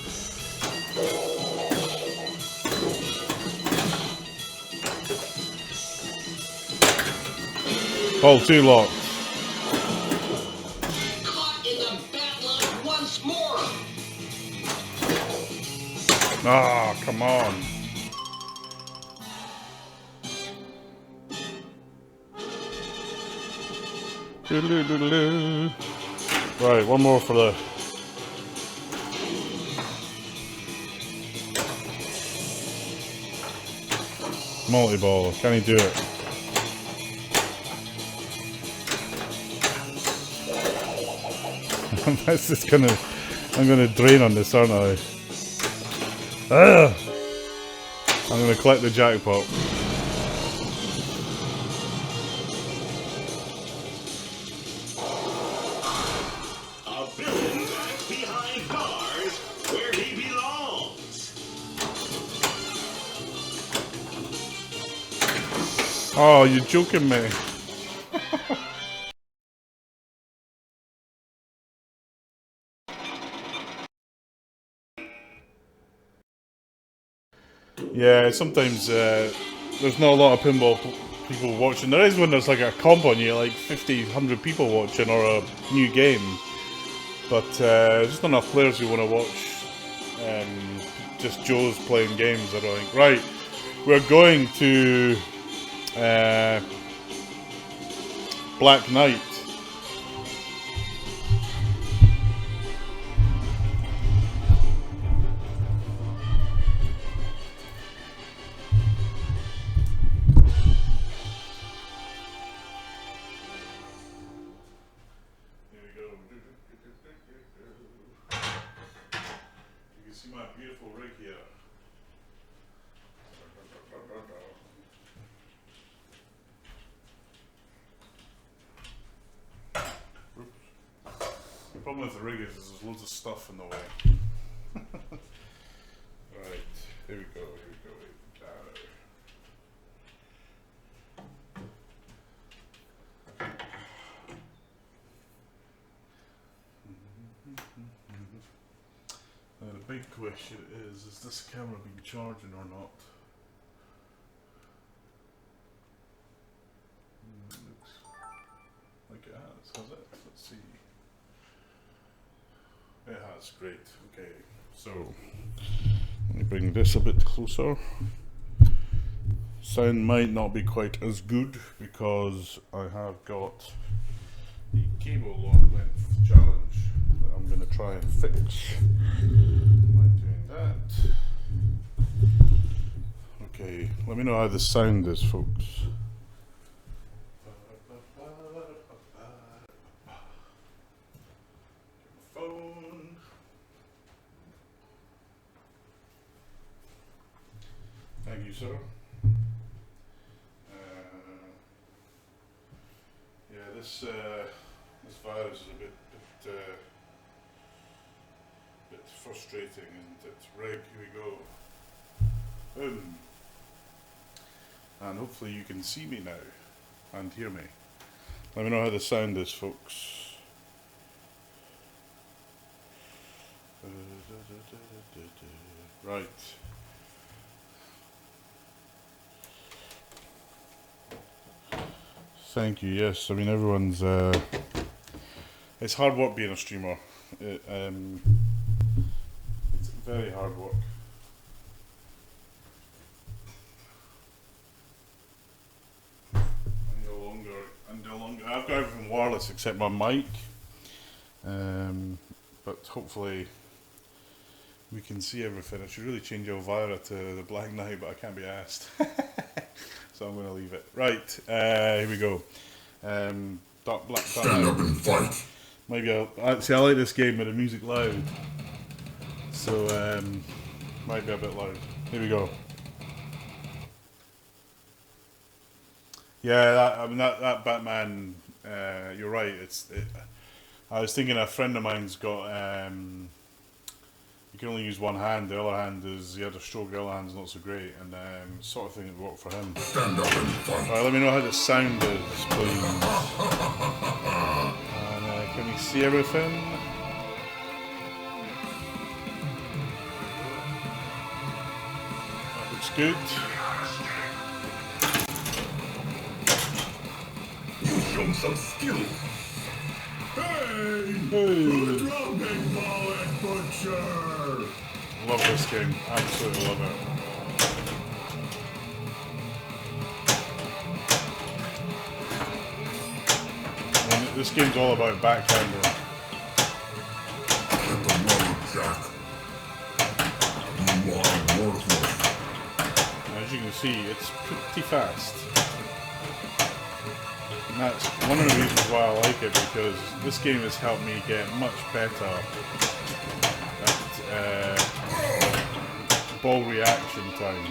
Ball 2 locked. Caught in the bat line once more. Ah, come on. Doodle-doo-doodle-doo. Right, one more for the multi-ball. Can he do it? That's just I'm gonna drain on this, aren't I? Ah! I'm gonna collect the jackpot. A villain back behind bars where he belongs. Oh, you're joking me. Yeah, sometimes there's not a lot of pinball people watching. There is when there's like a comp on you, like 50, 100 people watching or a new game. But just not enough players who want to watch just Joes playing games, I don't think. Right, we're going to Black Knight. See my beautiful rig here. problem with the rig is there's loads of stuff in the way. Right, here we go, here we go. Now the big question is this camera being charging or not? Looks like it has it? Let's see. It has, great. Okay, so let me bring this a bit closer. Sound might not be quite as good because I have got the cable long length challenge that I'm going to try and fix by doing that. Okay, let me know how the sound is, folks. Phone. Thank you, sir. Yeah, this virus is a bit frustrating, isn't it? Right, here we go. Boom. And hopefully you can see me now and hear me. Let me know how the sound is, folks. Right. Thank you. Yes, I mean everyone's. It's hard work being a streamer. It's very hard work. And no longer. I've got everything wireless except my mic. But hopefully we can see everything. I should really change Elvira to the black night, but I can't be asked. So I'm going to leave it. Right, here we go. Dark black. Stand up and fight. Maybe see, I like this game with the music loud. So might be a bit loud. Here we go. Yeah, that Batman. You're right. I was thinking a friend of mine's got. You can only use one hand. The other hand is he had a stroke. The other hand's not so great, and sort of thing that worked for him. Stand up and fight. Right, let me know how the sound is, please. And can you see everything? That looks good. You show some skill. Hey! Hey. Drumming bullet butcher! Love this game. Absolutely love it. And this game's all about backhanding. Get the road, Jack. You are worthless. As you can see, it's pretty fast. And that's one of the reasons why I like it, because this game has helped me get much better at ball reaction time.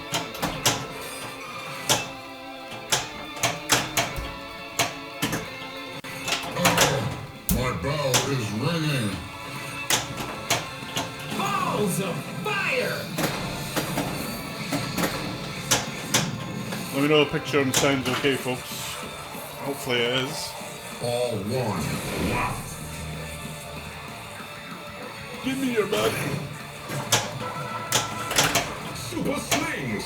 My bell is ringing. Balls of fire! Let me know the picture and sound's okay, folks. Hopefully it is. All one. Wow. Give me your money. Super slings.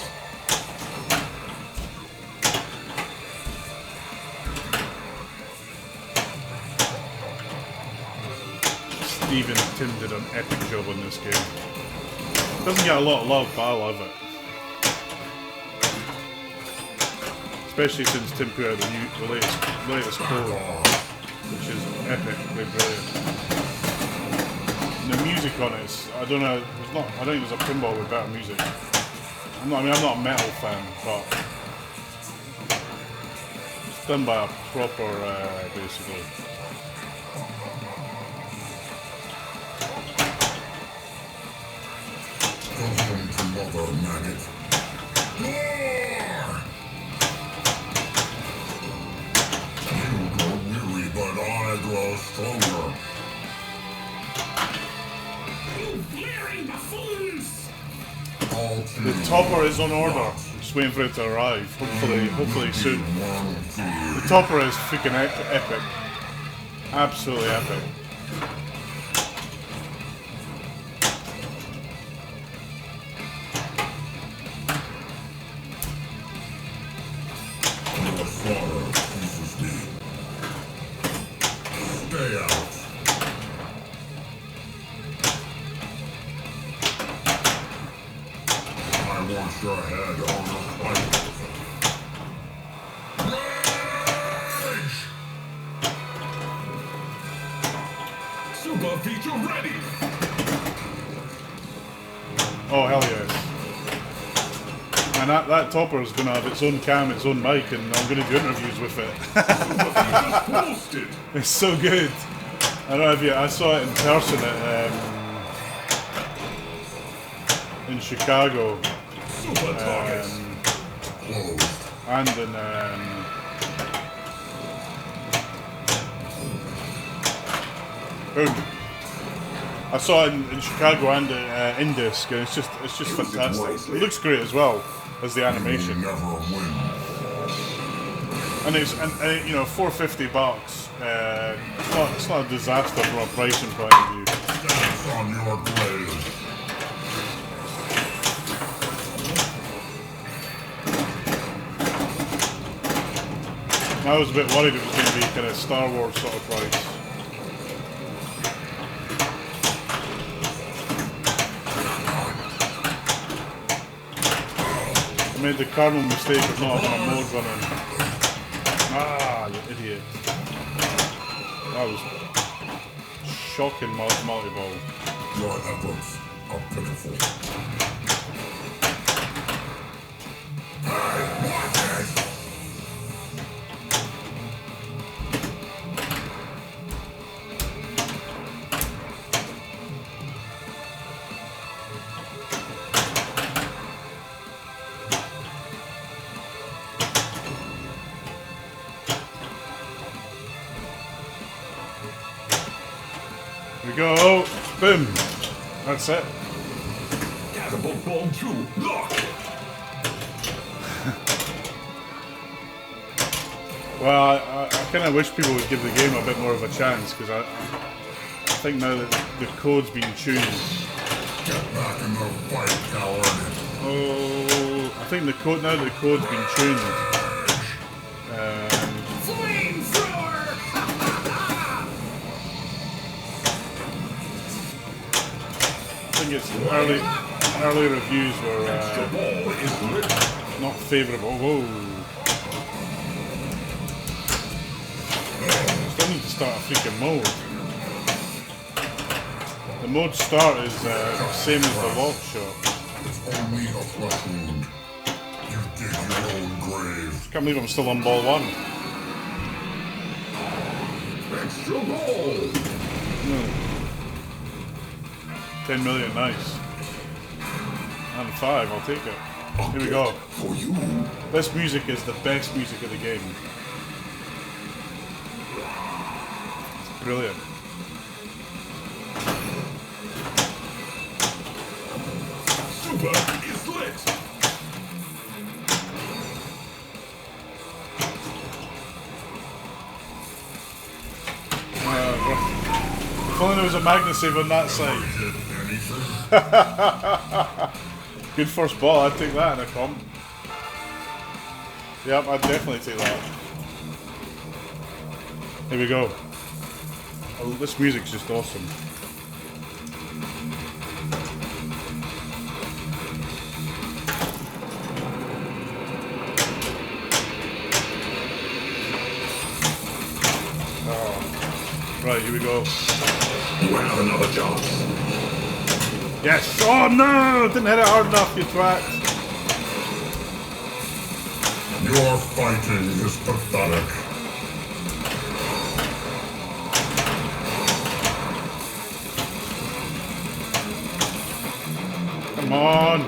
Steve and Tim did an epic job on this game. Doesn't get a lot of love, but I love it. Especially since Tim put out the latest code, which is epically brilliant. And the music on it, I don't know. I don't think there's a pinball with better music. I'm not a metal fan, but it's done by a proper, basically. Welcome to Mother Maggot. More! You grow weary, but I grow stronger. topper is on order. Just waiting for it to arrive. Hopefully soon. The topper is freaking epic. Absolutely epic. The slaughter pleases me. Stay out. I want your head on a plate. Rage! Super feature ready! Oh hell yes. And that topper is going to have its own cam, its own mic, and I'm going to do interviews with it. Posted! It's so good. I don't know if you. I saw it in person at in Chicago, Super targets! Closed. and in boom. I saw it in Chicago and in Disc, and it's just fantastic. It looks great as well as the animation. Never win. And it's you know, $450. It's not a disaster from a pricing point of view. Dance on your grave. I was a bit worried it was going to be kind of Star Wars sort of price. I made the cardinal mistake of not having a mode running. Ah, you idiot. That was shocking multi-ball. Your efforts are pitiful. I want it! Here we go. Boom. That's it. Catapult bomb 2, lock! Well, I kind of wish people would give the game a bit more of a chance, because I think now that the code's been tuned. Get back in the fight, coward! Oh, I think the code now that the code's been tuned. Flamethrower! I think it's early reviews were The ball is lit! not favourable. Whoa. Still need to start a freaking mode. The mode start is same as the lock shot. It's only a flesh wound. You dig your own grave. Can't believe I'm still on ball one. Extra ball! 10 million, nice. And 5, I'll take it. Here we go. For you. This music is the best music of the game. It's brilliant. Super is lit! If only there was a magnesave on that side. Hit anything? Good first ball, I'd take that in a comp. Yep, I'd definitely take that. Here we go. Oh, this music's just awesome. Oh. Right, here we go. You have another chance. Yes! Oh no! Didn't hit it hard enough, you twat! Your fighting is pathetic. Come on!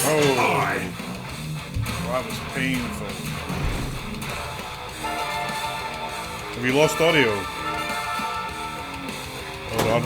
Oh! Well, that was painful. Have you lost audio? Hold on.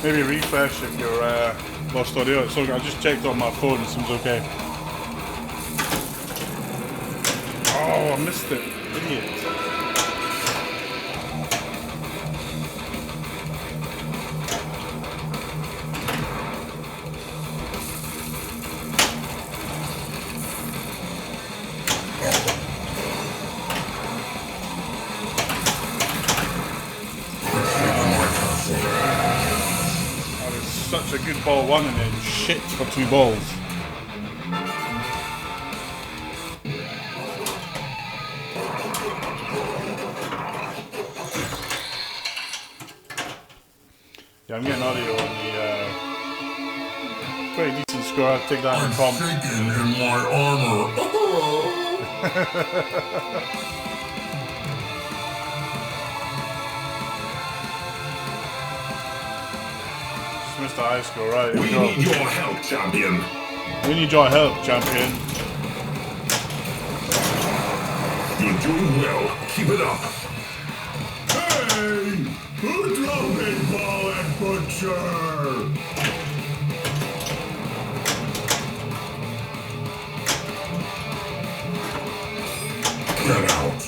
Maybe refresh if you're lost audio. So I just checked on my phone, it seems okay. Oh, I missed it. Idiot. Such a good ball one and then shit for 2 balls. Yeah, I'm getting audio on the pretty decent score. I'll take that in comp. I'm shaking in my armor. Mr. High Score, right? We need your help, champion. We need your help, champion. You're doing well. Keep it up. Hey! Pinball and Butcher! Get out.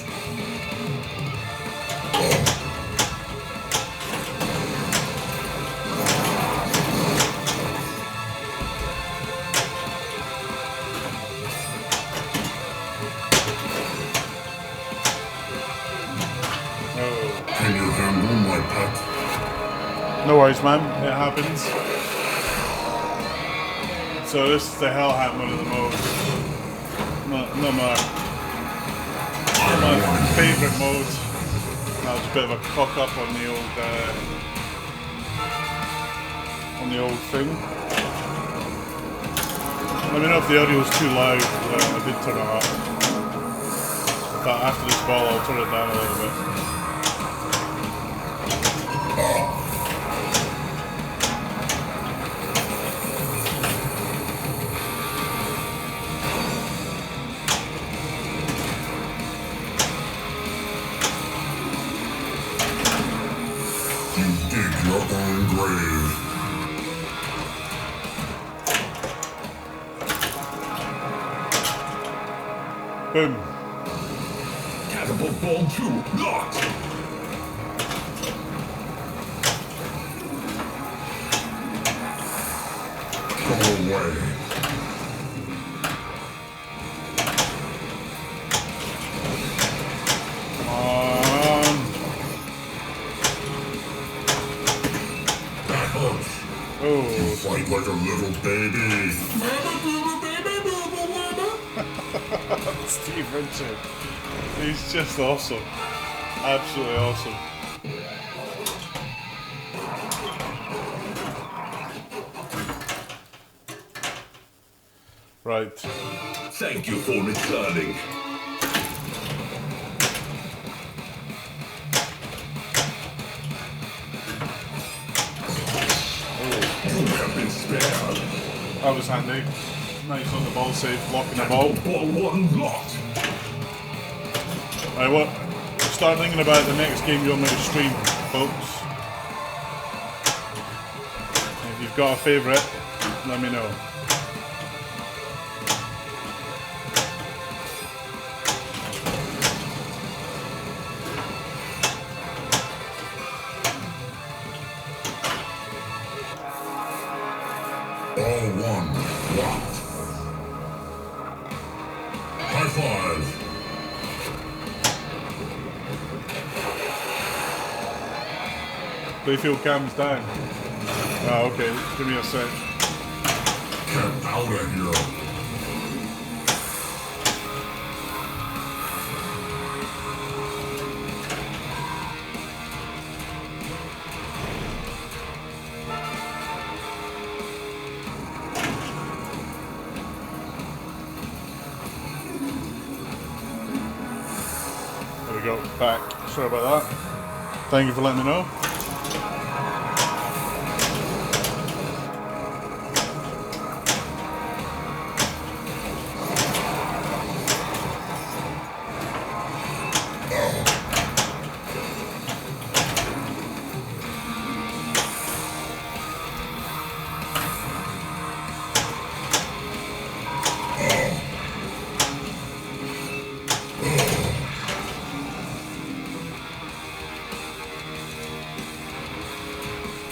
Can you handle my pet? No worries, man. It happens. So this is the Hellhat one of the modes. Not my favourite mode. That was a bit of a cock up on the old thing. Let me know if the audio is too loud. I did turn it up. But after this ball, I'll turn it down a little bit. Dig your own grave. Boom. Catapult ball 2, locked! Go away. Oh, Fight like a little baby. Steve Richard. He's just awesome. Absolutely awesome. Right. Thank you for returning. You have been spared. That was handy. Nice on the ball save, blocking the ball. Ball 1 locked. Right, what? Start thinking about the next game you want me to stream, folks. If you've got a favourite, let me know. Ball 1 locked. High five. Playfield cam's down. Ah, okay. Give me a sec. Get out of here. dropped back. Sorry about that. Thank you for letting me know.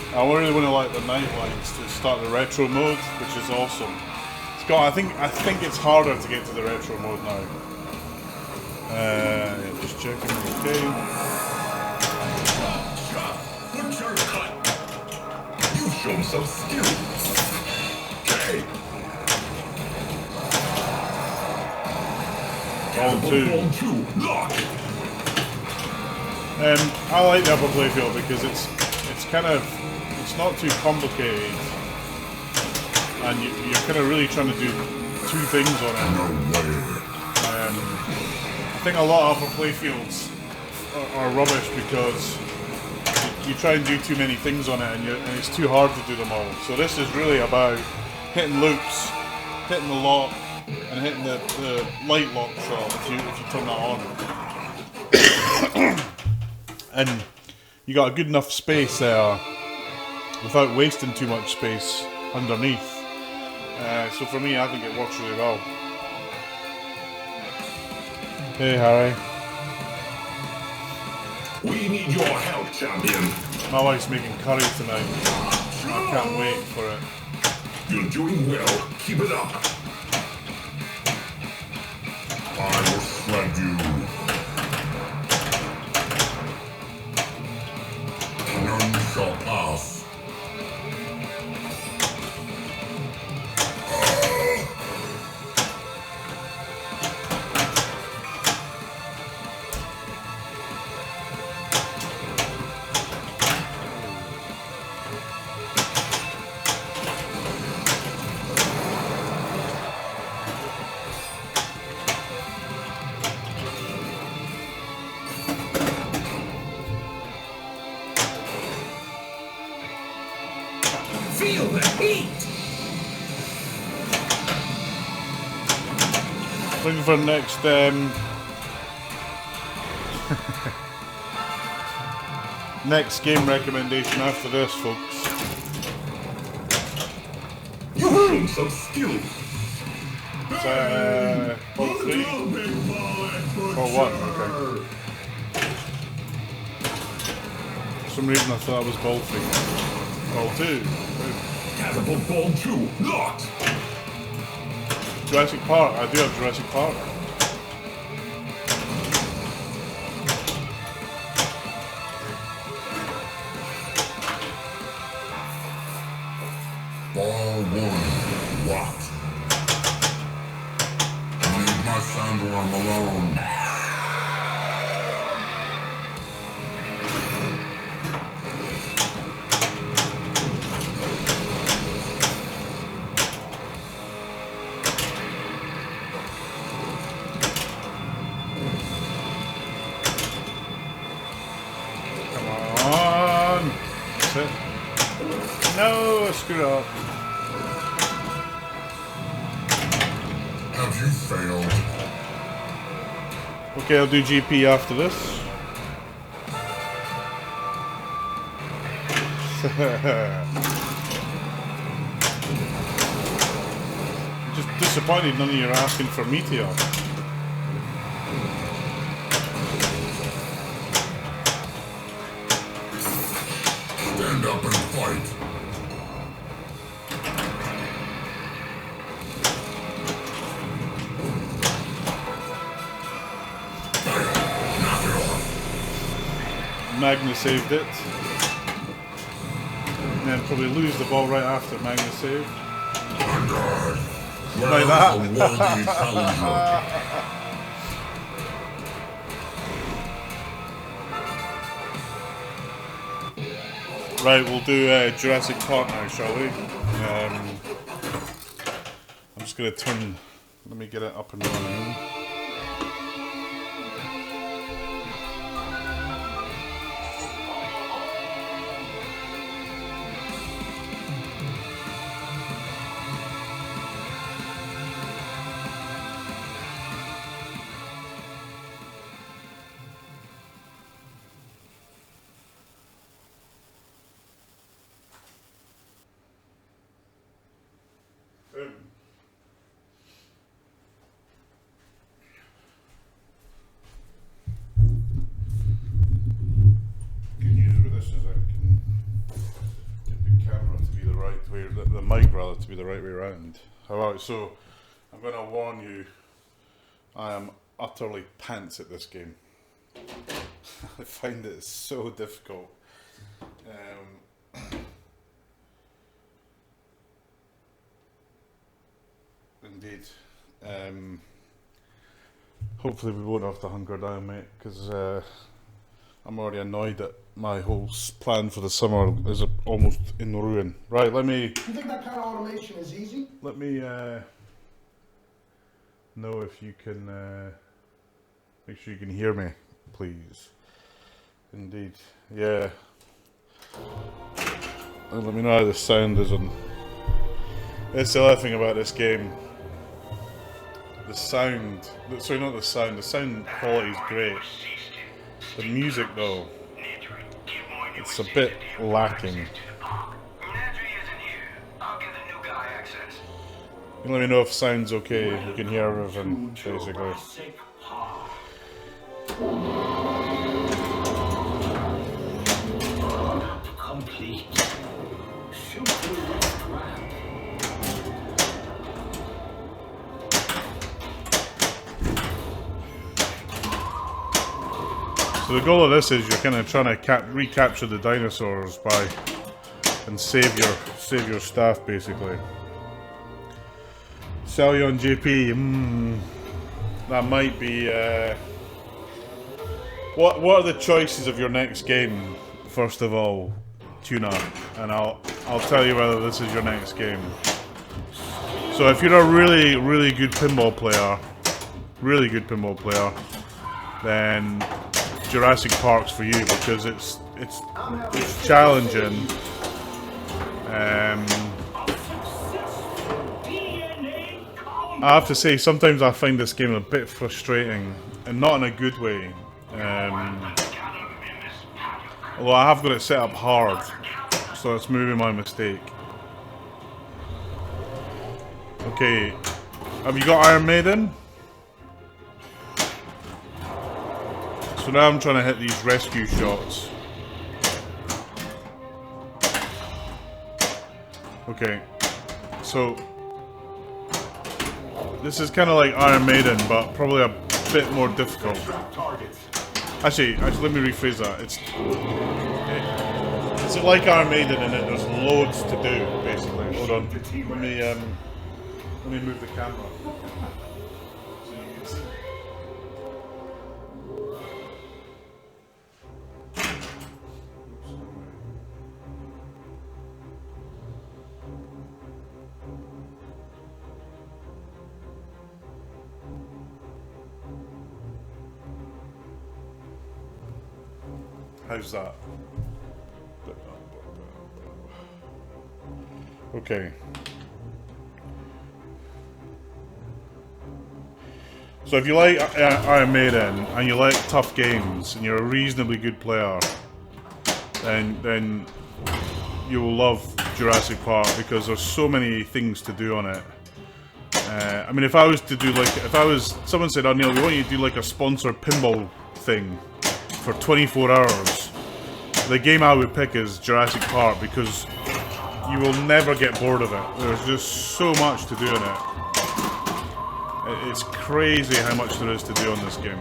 I really want to like the night lights to start the retro mode, which is awesome. It's got. I think it's harder to get to the retro mode now. Yeah, just checking. Okay. What's your cut? You've shown some skill. Okay. Ball two. Ball two. Lock. I like the upper playfield because it's kind of. It's not too complicated, and you're kind of really trying to do two things on it. No way. I think a lot of upper playfields are rubbish because you try and do too many things on it, and it's too hard to do them all. So this is really about hitting loops, hitting the lock, and hitting the light lock shot if you turn that on. And you got a good enough space there without wasting too much space underneath. So for me, I think it works really well. Hey Harry. We need your help, champion. My wife's making curry tonight. I can't wait for it. You're doing well. Keep it up. I will shred you. None shall pass. Feel the heat! Looking for next next game recommendation after this, folks. You've shown some skill. Ball 3? Ball 1, okay. For some reason I thought it was ball 3. Ball 2. Catapult ball two. Locked. Jurassic Park. I do have Jurassic Park. Ball one. Locked. Leave my sandworm alone. No, I screwed up. Have you failed? Okay, I'll do GP after this. Just disappointed none of you are asking for Meteor. Stand up and fight. Magna saved it. And then probably lose the ball right after Magna saved. Like that. Right, we'll do Jurassic Park now, shall we? I'm just going to turn... Let me get it up and running. Good news with this is I can get the camera to be the right way, the mic rather, to be the right way around. Alright, so I'm going to warn you, I am utterly pants at this game. I find it so difficult. Indeed. Hopefully we won't have to hunker down, mate, because I'm already annoyed that my whole plan for the summer is almost in ruin. Right, let me... You think that kind of automation is easy? Let me know if you can make sure you can hear me, please. Indeed, yeah. And let me know how the sound is on. That's the other thing about this game. The sound, sorry, not the sound quality is great. The music though, it's a bit lacking. You can let me know if sound's okay, you can hear everything, basically. Complete. Shoot through that ground. So the goal of this is you're kind of trying to recapture the dinosaurs and save your staff, basically. Sell you on JP. That might be. What are the choices of your next game? First of all, tune up, and I'll tell you whether this is your next game. So if you're a really good pinball player, then Jurassic Park's for you because it's challenging. I have to say, sometimes I find this game a bit frustrating, and not in a good way. Although I have got it set up hard, so it's maybe my mistake. Okay, have you got Iron Maiden? So now I'm trying to hit these rescue shots. Okay, so this is kind of like Iron Maiden, but probably a bit more difficult. Actually, let me rephrase that. It's like Iron Maiden in it. There's loads to do, basically. Hold on. Let me move the camera. So you can see. How's that? Okay. So if you like Iron Maiden and you like tough games and you're a reasonably good player, then you will love Jurassic Park because there's so many things to do on it. I mean, if I was to do someone said, "Oh Neil, we want you to do like a sponsored pinball thing for 24 hours," the game I would pick is Jurassic Park because you will never get bored of it. There's just so much to do in it. It's crazy how much there is to do on this game.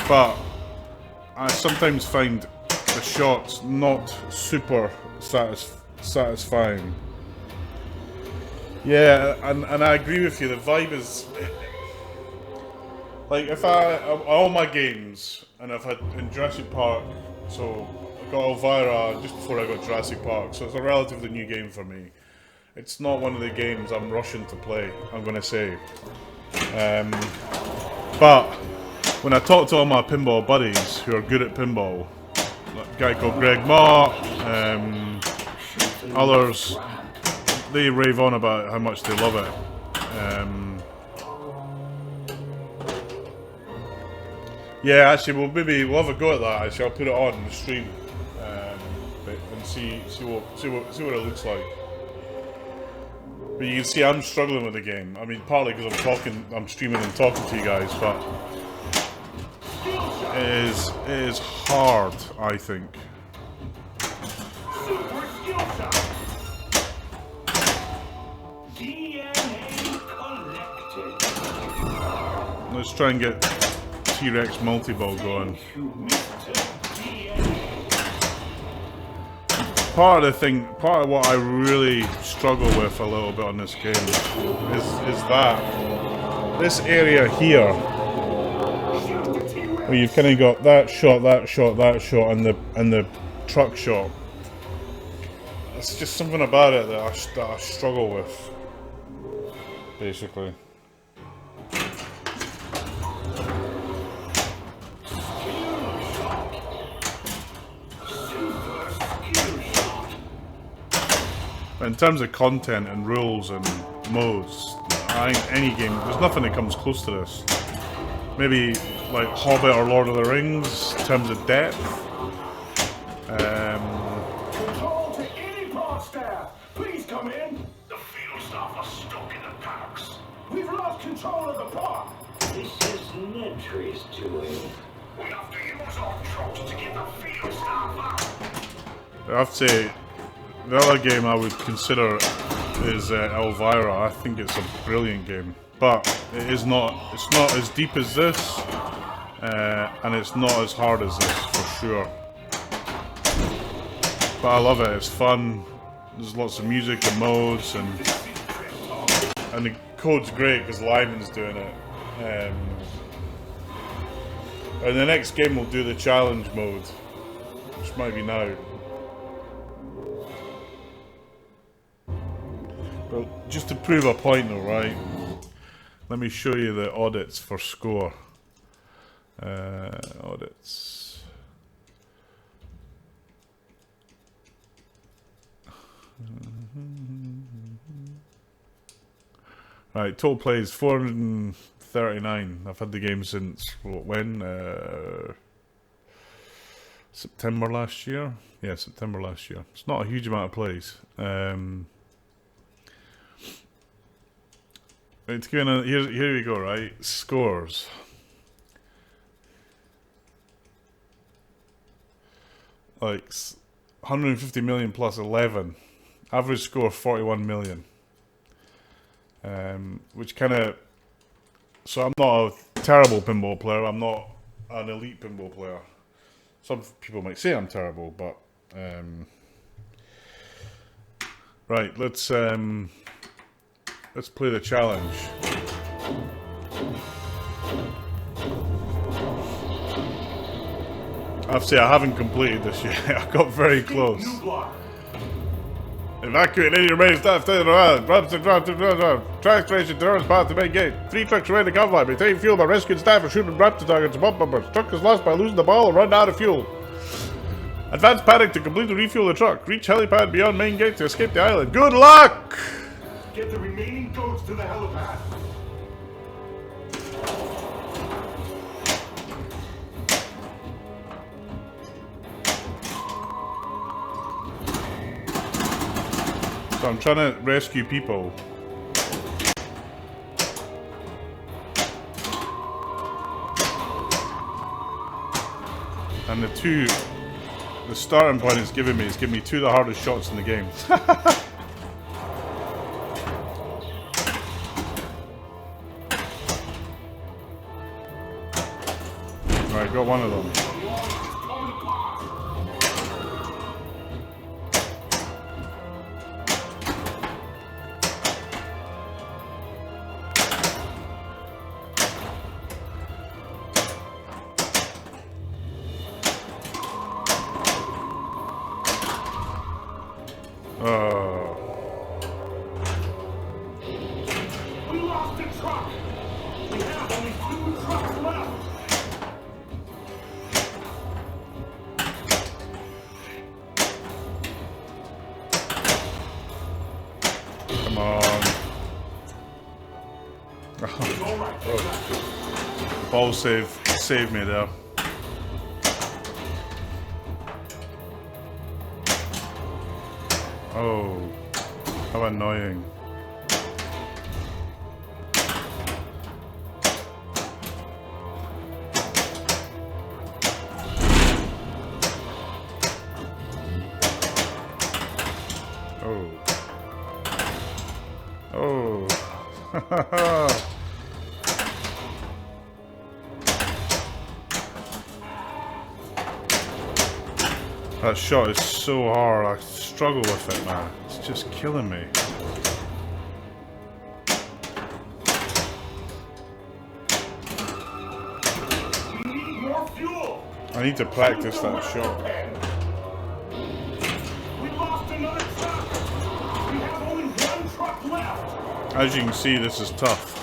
But I sometimes find the shots not super satisfying. Yeah, and I agree with you, the vibe is... Like, all my games, and I've had in Jurassic Park, so I got Elvira just before I got Jurassic Park, so it's a relatively new game for me. It's not one of the games I'm rushing to play, I'm gonna say. But when I talk to all my pinball buddies who are good at pinball, like a guy called Greg Mott, others, they rave on about how much they love it. Yeah, actually, we'll have a go at that. Actually, I'll put it on the stream. But and see what it looks like. But you can see I'm struggling with the game. I mean, partly because I'm streaming and talking to you guys, but it is hard, I think. Super skill shot. DNA collected. Let's try and get T-Rex multi-ball going. Part of what I really struggle with a little bit on this game is that this area here, where you've kind of got that shot, and the truck shot. It's just something about it that I struggle with, basically. In terms of content and rules and modes, I think any game, there's nothing that comes close to this. Maybe like Hobbit or Lord of the Rings in terms of depth. Control to any park staff. Please come in. The field staff are stuck in the parks. We've lost control of the park. This is Nedry's doing. We have to use our trucks to get the field staff out. I have to say, the other game I would consider is Elvira. I think it's a brilliant game, but it's not as deep as this, and it's not as hard as this for sure. But I love it. It's fun. There's lots of music and modes, and the code's great because Lyman's doing it. And the next game we'll do the challenge mode, which might be now. Well, just to prove a point though, right? Let me show you the audits for score. Audits. Right, total plays 439. I've had the game since when? September last year? Yeah, September last year. It's not a huge amount of plays. It's gonna here we go, right? Scores. Like 150 million plus 11. Average score 41 million. Which kind of, so I'm not a terrible pinball player. I'm not an elite pinball player. Some people might say I'm terrible, but right. Let's play the challenge. I have to say I haven't completed this yet. I got very close. Evacuate any remaining staff staying around. Track station turns path to main gate. 3 trucks ready to come. Maintain fuel by rescuing staff or shooting raptor targets and bump bumpers. Truck is lost by losing the ball or run out of fuel. Advance panic to completely refuel the truck. Reach helipad beyond main gate to escape the island. Good luck! Get the remaining goats to the helipad. So I'm trying to rescue people. And the starting point it's giving me 2 of the hardest shots in the game. Right, got one of them. We lost the truck. We have only 2 trucks left. Come on. Ball save me there. Oh, how annoying. Oh. Oh. That shot is so hard, I struggle with it, man. It's just killing me. We need more fuel. I need to practice that shot. We lost another truck. We have only one truck left. As you can see, this is tough.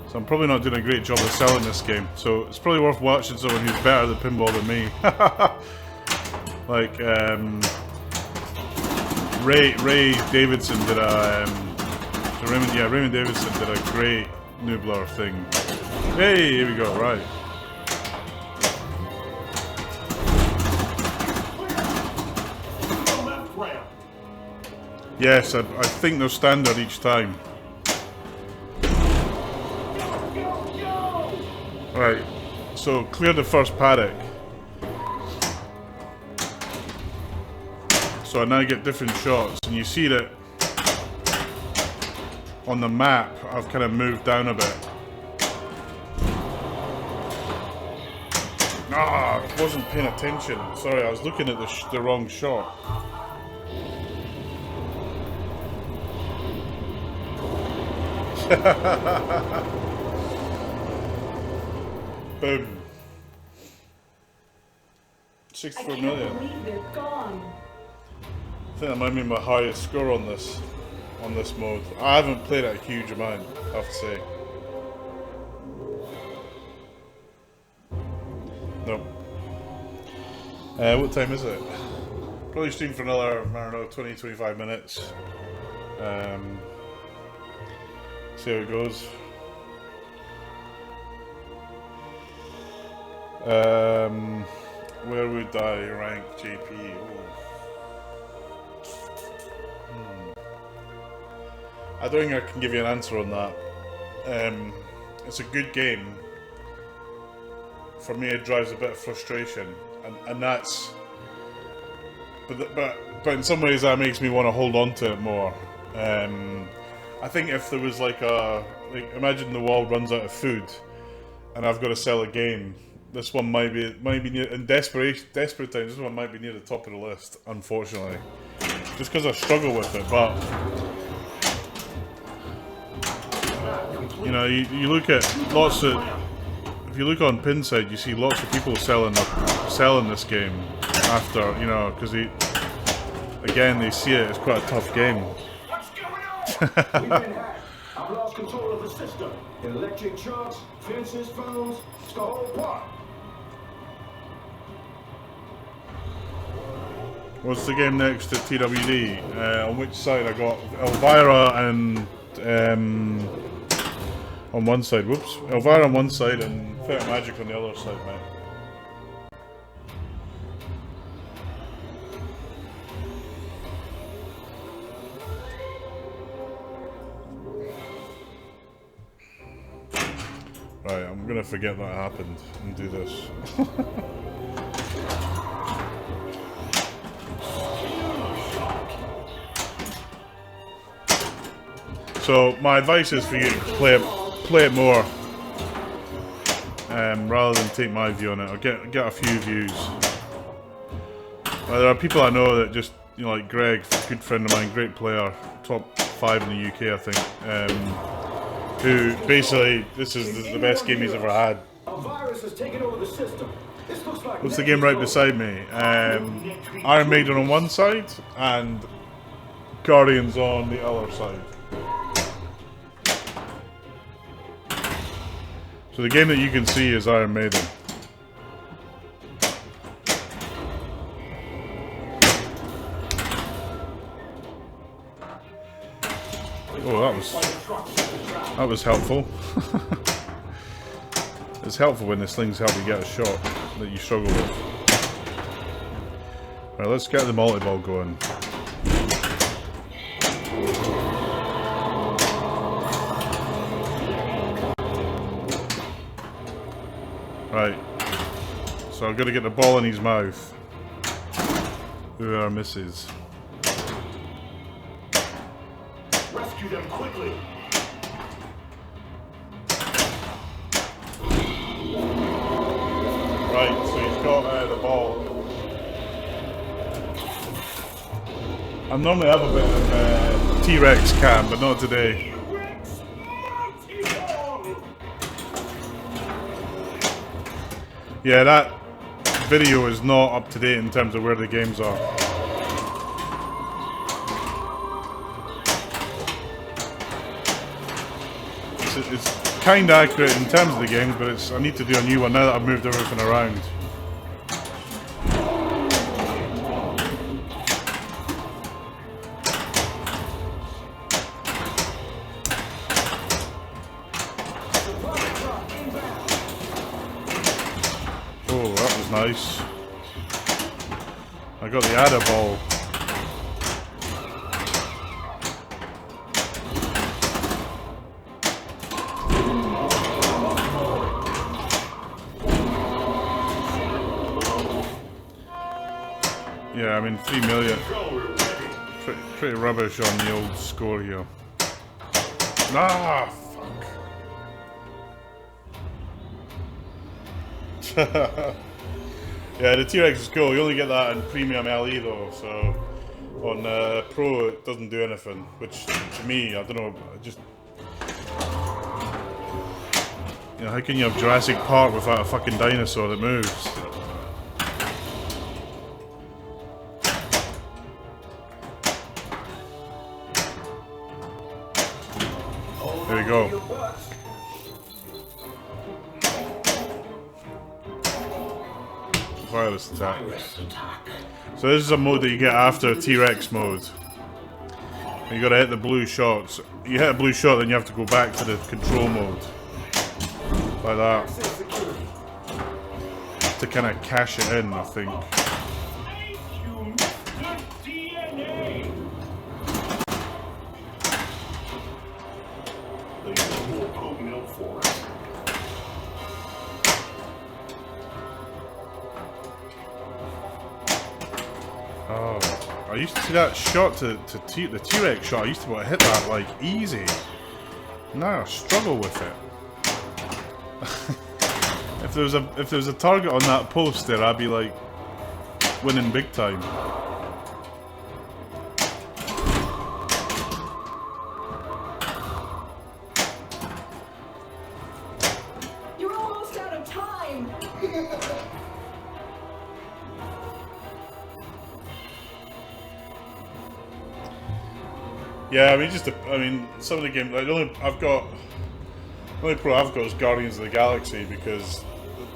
So I'm probably not doing a great job of selling this game. So it's probably worth watching someone who's better at pinball than me. Like Ray Davidson did a Raymond Davidson did a great Noobler thing. Hey, here we go. Right. The left ramp. Yes, I think they're standard each time. Right, so clear the first paddock. So I now get different shots, and you see that on the map I've kind of moved down a bit. Ah, I wasn't paying attention. Sorry, I was looking at the wrong shot. Boom. 64 million. I can't believe they're gone. I think that might be my highest score on this mode. I haven't played it a huge amount, I have to say. No. What time is it? Probably stream for another, I don't know, 20-25 minutes. See how it goes. Where would I rank JP? I don't think I can give you an answer on that. It's a good game. For me, it drives a bit of frustration, and that's. But in some ways, that makes me want to hold on to it more. I think if there was like imagine the world runs out of food, and I've got to sell a game. This one might be near, in desperate times. This one might be near the top of the list, unfortunately, just because I struggle with it. But you know, you look at lots of. If you look on Pinside, you see lots of people selling this game after, you know, because they see it as quite a tough game. What's going on? We've been hacked. I've lost control of the system. Electric trucks, fences, phones, it's the whole part. What's the game next to TWD? On which side? I got Elvira and on one side. Whoops, Elvira on one side and Fair Magic on the other side, mate. Right, I'm gonna forget that happened and do this. So my advice is for you to play it more, rather than take my view on it. Or get a few views. There are people I know that just, you know, like Greg, good friend of mine, great player, top 5 in the UK, I think. Who basically, this is the best game he's ever had. A virus has taken over the system. This looks like What's the game right beside me? Iron Maiden on one side and Guardians on the other side. So the game that you can see is Iron Maiden. Oh, that was helpful. It's helpful when this thing's helped you get a shot that you struggle with. Right, let's get the multi-ball going. Right. So I've got to get the ball in his mouth. Whoever misses. Rescue them quickly. Right, so he's got the ball. I normally have a bit of T-Rex cam, but not today. Yeah, that video is not up to date in terms of where the games are. It's kind of accurate in terms of the games, but I need to do a new one now that I've moved everything around. Oh, that was nice. I got the adder ball. Yeah, I mean 3 million. Pretty rubbish on the old score here. Ah, fuck. Yeah, the T-Rex is cool. You only get that in Premium LE though, so on Pro it doesn't do anything. Which to me, I don't know, just you know, how can you have Jurassic Park without a fucking dinosaur that moves? There we go. Virus attack. So this is a mode that you get after T-Rex mode. You gotta hit the blue shots. You hit a blue shot, then you have to go back to the control mode. Like that. To kind of cash it in, I think. Oh, I used to see that shot the T-Rex shot. I used to be able to hit that like easy. Now I struggle with it. If there was a target on that post there, I'd be like winning big time. You're almost out of time. Yeah, I mean, some of the games. Like, the only pro I've got is Guardians of the Galaxy because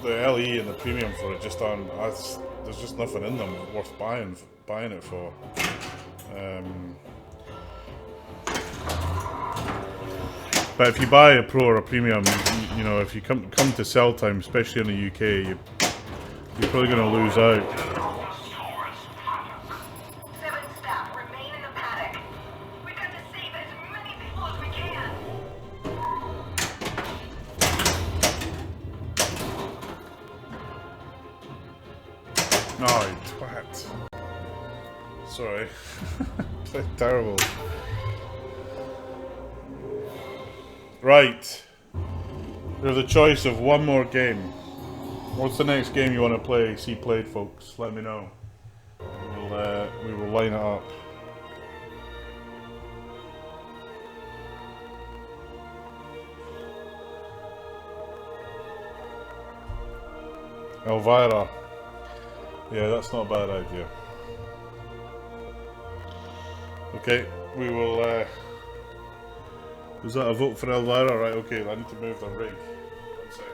the LE and the premium for it just aren't. There's just nothing in them worth buying it for. But if you buy a pro or a premium, you know, if you come to sell time, especially in the UK, you're probably going to lose out. Oh, you twat. Sorry. Played terrible. Right. We have the choice of one more game. What's the next game you want to play? See played, folks. Let me know. We will line it up. Elvira. Yeah, that's not a bad idea. Okay, we will. Was that a vote for Elvira? Right, okay, I need to move the rig. 1 second.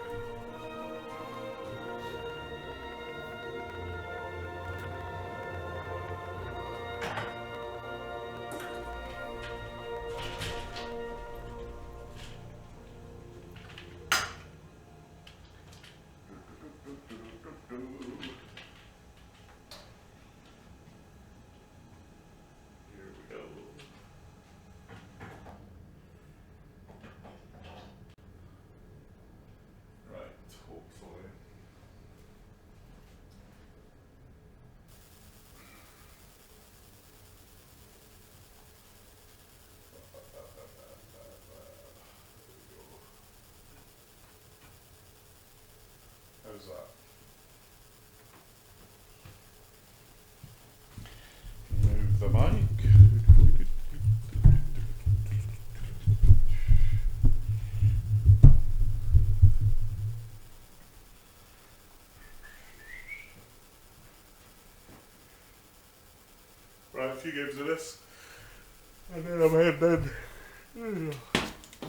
mic. Right, a few games of this, and then I'm heading in.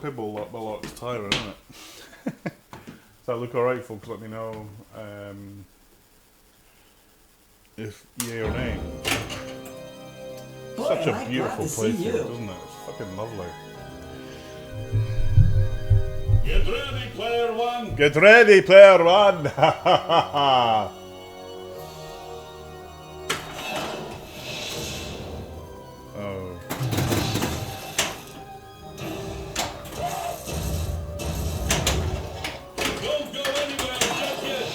Pinball a lot is tiring, isn't it? Does that look alright, folks? Let me know if yay or nay. Boy, Such am a I beautiful glad to see playfield, you. isn't it? It's fucking lovely. Get ready, player one. Get ready, player one! Ha ha ha ha! Oh. Don't go anywhere just yet.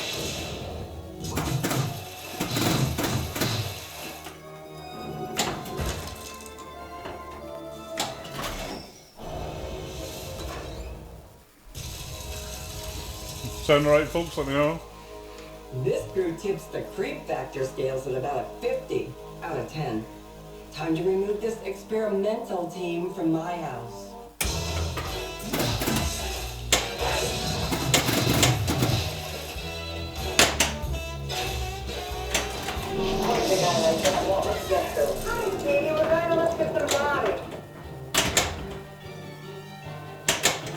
Sound alright, folks? Let me know. This crew tips the creep factor scales at about a 50 out of 10. Time to remove this experimental team from my house.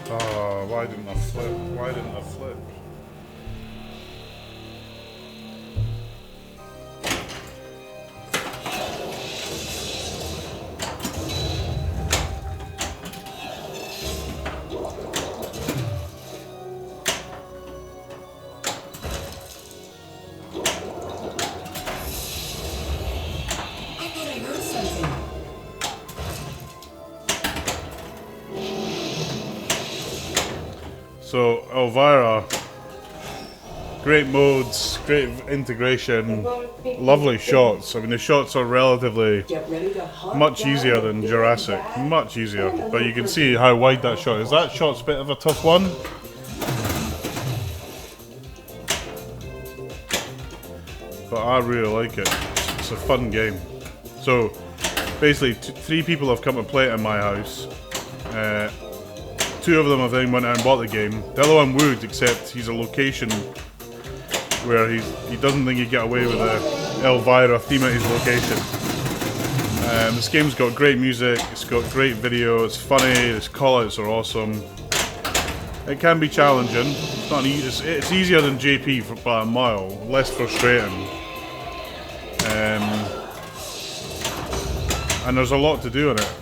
Oh, why didn't I flip? Why didn't I flip? I thought I heard something. So, Elvira, great modes, great integration, lovely shots. I mean, the shots are relatively Get ready to hunt much down easier the than big Jurassic, bad much easier. and the But you can little see how wide that shot is. That shot's a bit of a tough one. But I really like it. It's a fun game. So, basically, three people have come to play it in my house. Two of them have then went out and bought the game. The other one would, except he's a location where he doesn't think he'd get away with the Elvira theme at his location. This game's got great music, it's got great video, it's funny, its callouts are awesome. It can be challenging. It's not it's easier than JP by a mile, less frustrating. And there's a lot to do in it.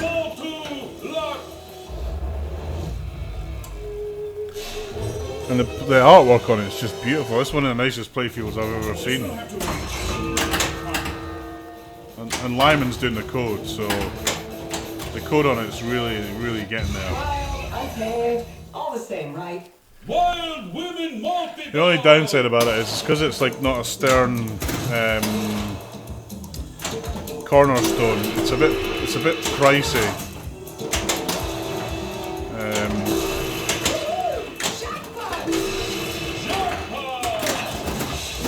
Ball two, lock. And the artwork on it is just beautiful. It's one of the nicest playfields I've ever seen. And Lyman's doing the code, so the code on it is really, really getting there. Okay, all the same, right? Wild women multi. The only downside about it is because it's like not a stern cornerstone. It's a bit pricey.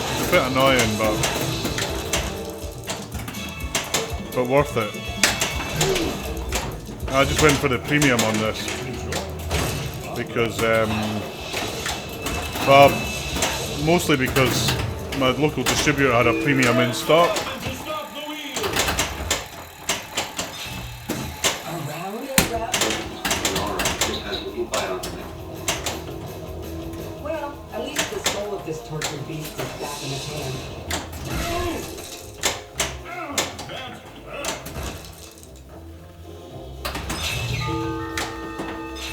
It's a bit annoying, but worth it. I just went for the premium on this because, well, mostly because my local distributor had a premium in stock. Around and around. Alright, just has a little bite on the neck. Well, at least the soul of this tortured beast is back in his hand.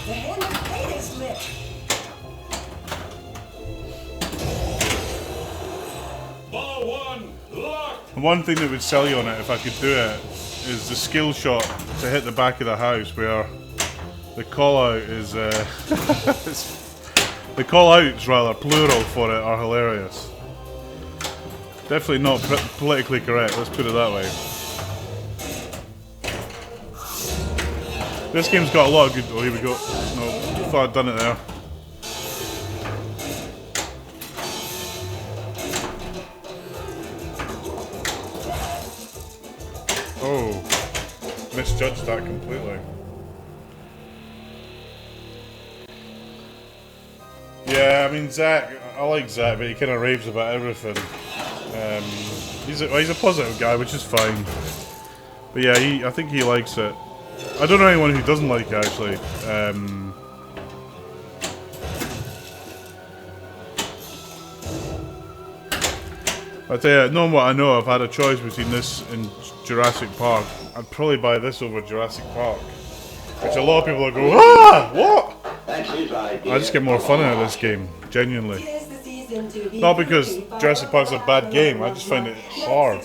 The hand of fate is lit. Ball one, lock. One thing that would sell you on it, if I could do it, is the skill shot to hit the back of the house, where the call out is the call outs rather plural for it are hilarious. Definitely not politically correct. Let's put it that way. This game's got a lot of good. Oh, here we go. No, thought I'd done it there. Oh, misjudged that completely. Yeah, I mean Zach, I like Zach, but he kind of raves about everything. He's a positive guy, which is fine. But yeah, I think he likes it. I don't know anyone who doesn't like it actually. I tell you, knowing what I know, if I had a choice between this and Jurassic Park, I'd probably buy this over Jurassic Park. Which a lot of people will go, ah, what? That's his idea. I just get more fun out of this game, genuinely. Not because Jurassic Park's a bad game, I just find it hard.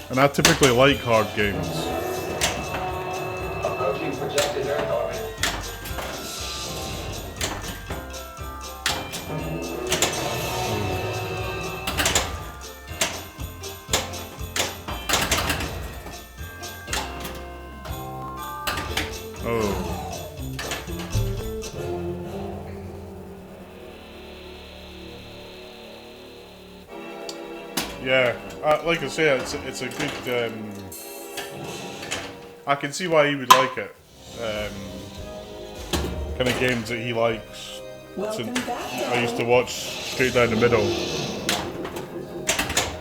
And I typically like hard games. Approaching projected Earth orbit. Oh. Yeah, like I say, it's a good. I can see why he would like it. Kind of games that he likes. I used to watch straight down the middle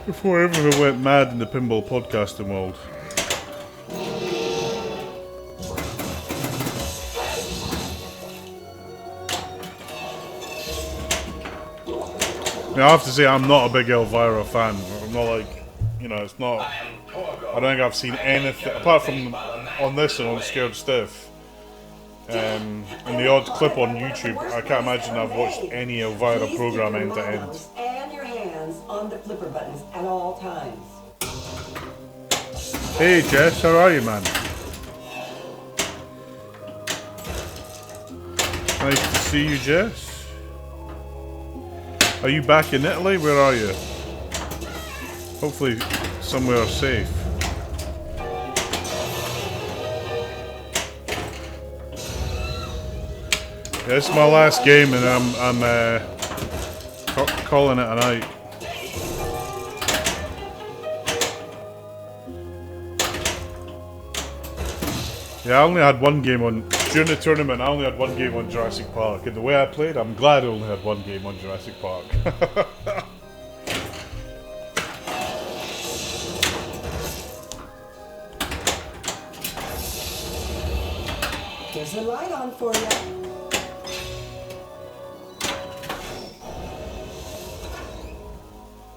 before everyone went mad in the pinball podcasting world. Now, I have to say, I'm not a big Elvira fan. I'm not like, you know, it's not. I don't think I've seen anything apart from on this and on Scared Stiff, and the odd clip on YouTube. I can't imagine I've watched any Elvira program end to end. And your hands on the flipper buttons at all times. Hey Jess, how are you, man? Nice to see you, Jess. Are you back in Italy? Where are you? Hopefully somewhere safe. Yeah, this is my last game and I'm calling it a night. Yeah, I only had one game on during the tournament. I only had one game on Jurassic Park, and the way I played, I'm glad I only had one game on Jurassic Park. There's a light on for you.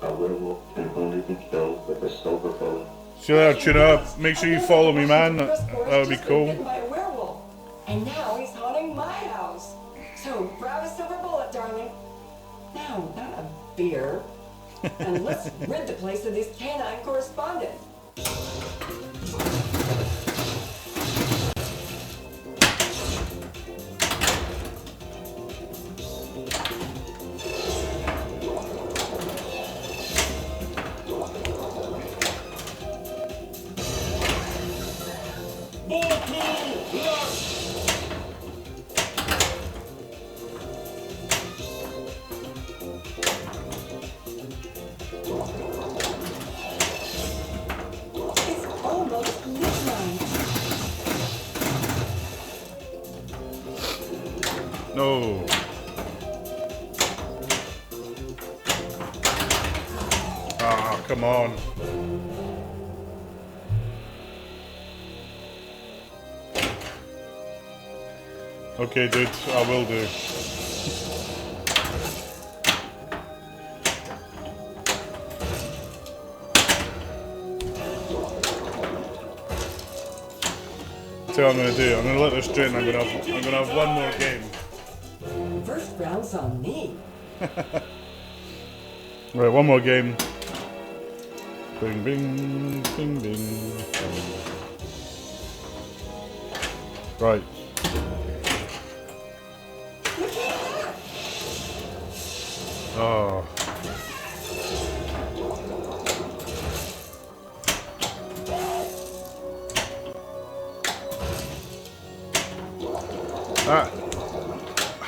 A werewolf can only be killed with a silver bullet. See you later, tune up. Make sure you follow me, man. That would be cool. By a werewolf, and now he's haunting my house. So grab a silver bullet, darling. No, not a beer. And let's rid the place of this canine correspondent. No. Ah, come on. Okay, dude, I will do. So what I'm gonna do. I'm gonna let this drain. I'm gonna have one more game. First round's on me. Right, one more game. Bing, bing, bing, bing. Right. Oh.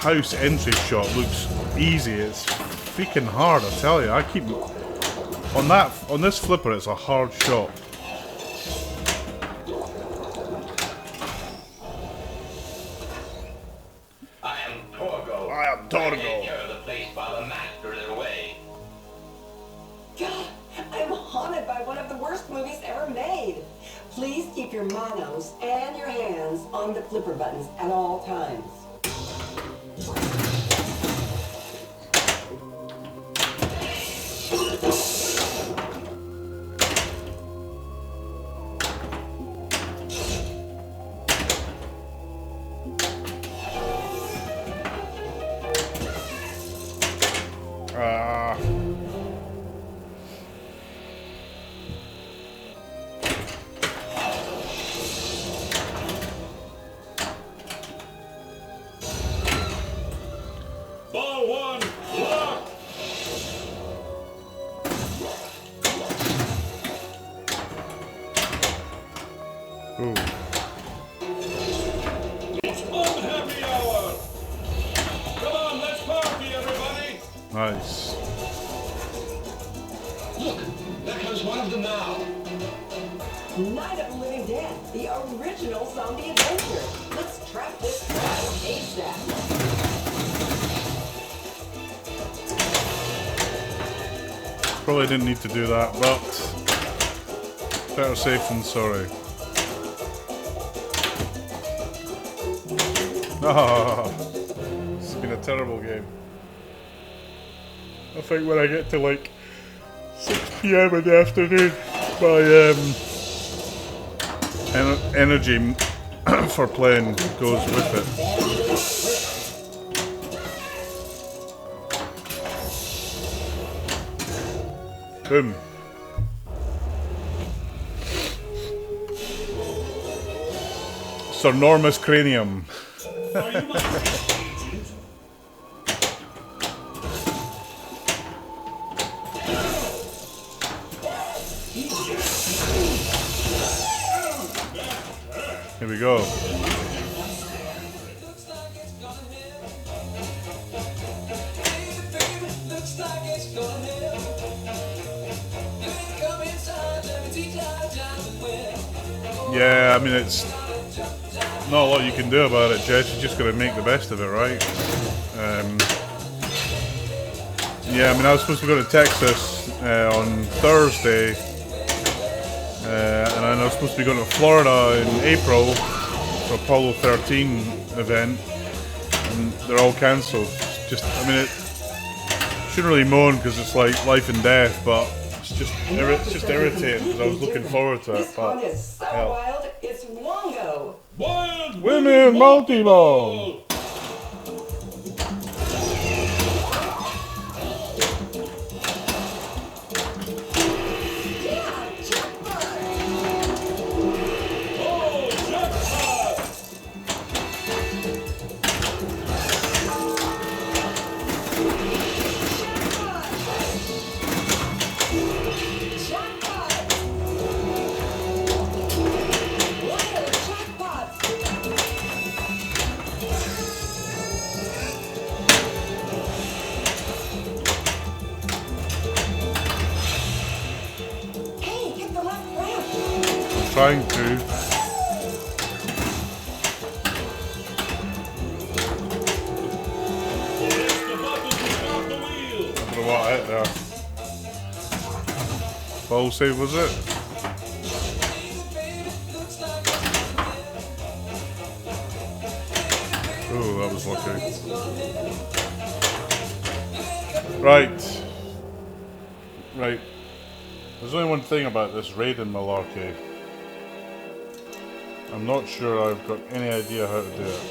house entry shot looks easy. It's freaking hard, I tell you. I keep on this flipper. It's a hard shot. I am Torgo. I am Torgo. Take care of the place while the master is away. God, I'm haunted by one of the worst movies ever made. Please keep your manos and your hands on the flipper buttons at all times. Ball one, lock! Ooh. It's unhappy hour! Come on, let's party, everybody! Nice. Look, there comes one of them now. Night of the Living Dead, the original zombie adventure. Let's trap this guy ASAP. Probably didn't need to do that, but better safe than sorry. Ah, it's been a terrible game. I think when I get to like 6 PM in the afternoon, my energy for playing goes with it. Boom. Sonormous cranium. Are you my agent? Here we go. Yeah, I mean, it's not a lot you can do about it, Jess. You just got to make the best of it, right? Yeah, I mean, I was supposed to go to Texas on Thursday, and then I was supposed to be going to Florida in April for Apollo 13 event, and they're all cancelled. Just, I mean, it shouldn't really moan because it's like life and death, but it's just irritating because I was looking forward to it. This But one is so hell. wild, it's Wongo. Wild Women multi-ball. Yeah, jackpot! Oh, jackpot! Jackpot! What are jackpots? Hey, get the left ramp! Trying to. Press the button to start the wheel! I don't know what I hit there. Ball save, was it? Oh, that was lucky. Right. Right. There's only one thing about this raiding malarkey. I'm not sure I've got any idea how to do it.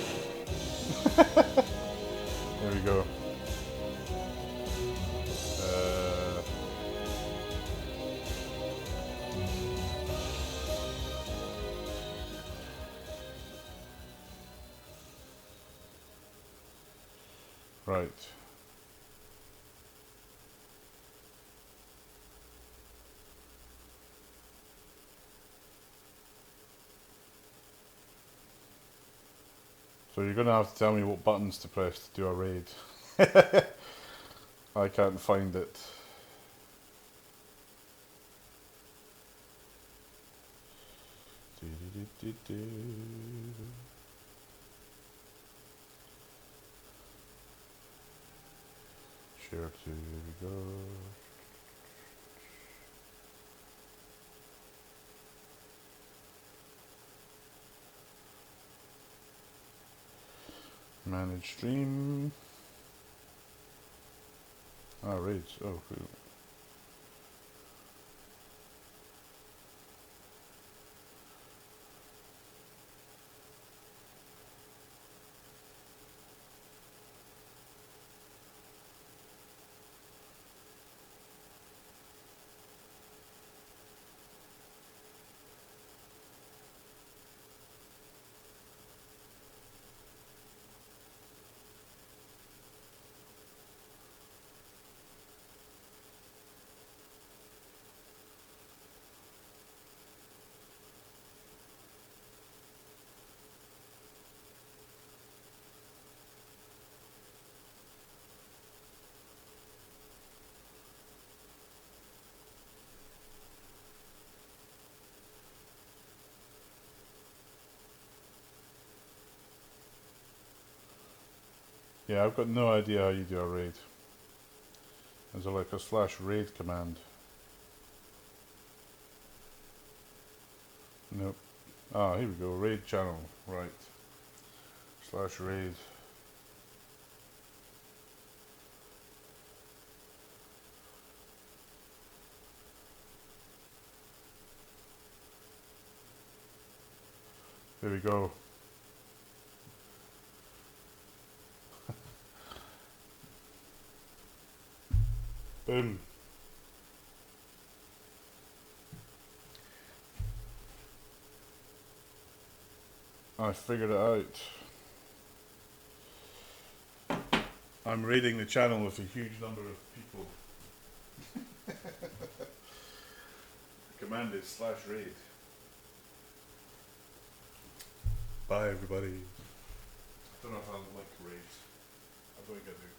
There we go. Right. So you're going to have to tell me what buttons to press to do a raid. I can't find it. Share to, here we go. Manage stream. Ah, raids. Oh, cool. Yeah, I've got no idea how you do a raid. Is there like a /raid command? Nope. Ah, here we go. Raid channel. Right. /raid. There we go. Boom. I figured it out. I'm raiding the channel with a huge number of people. The command is /raid. Bye everybody. I don't know if I like raids. I don't think I do.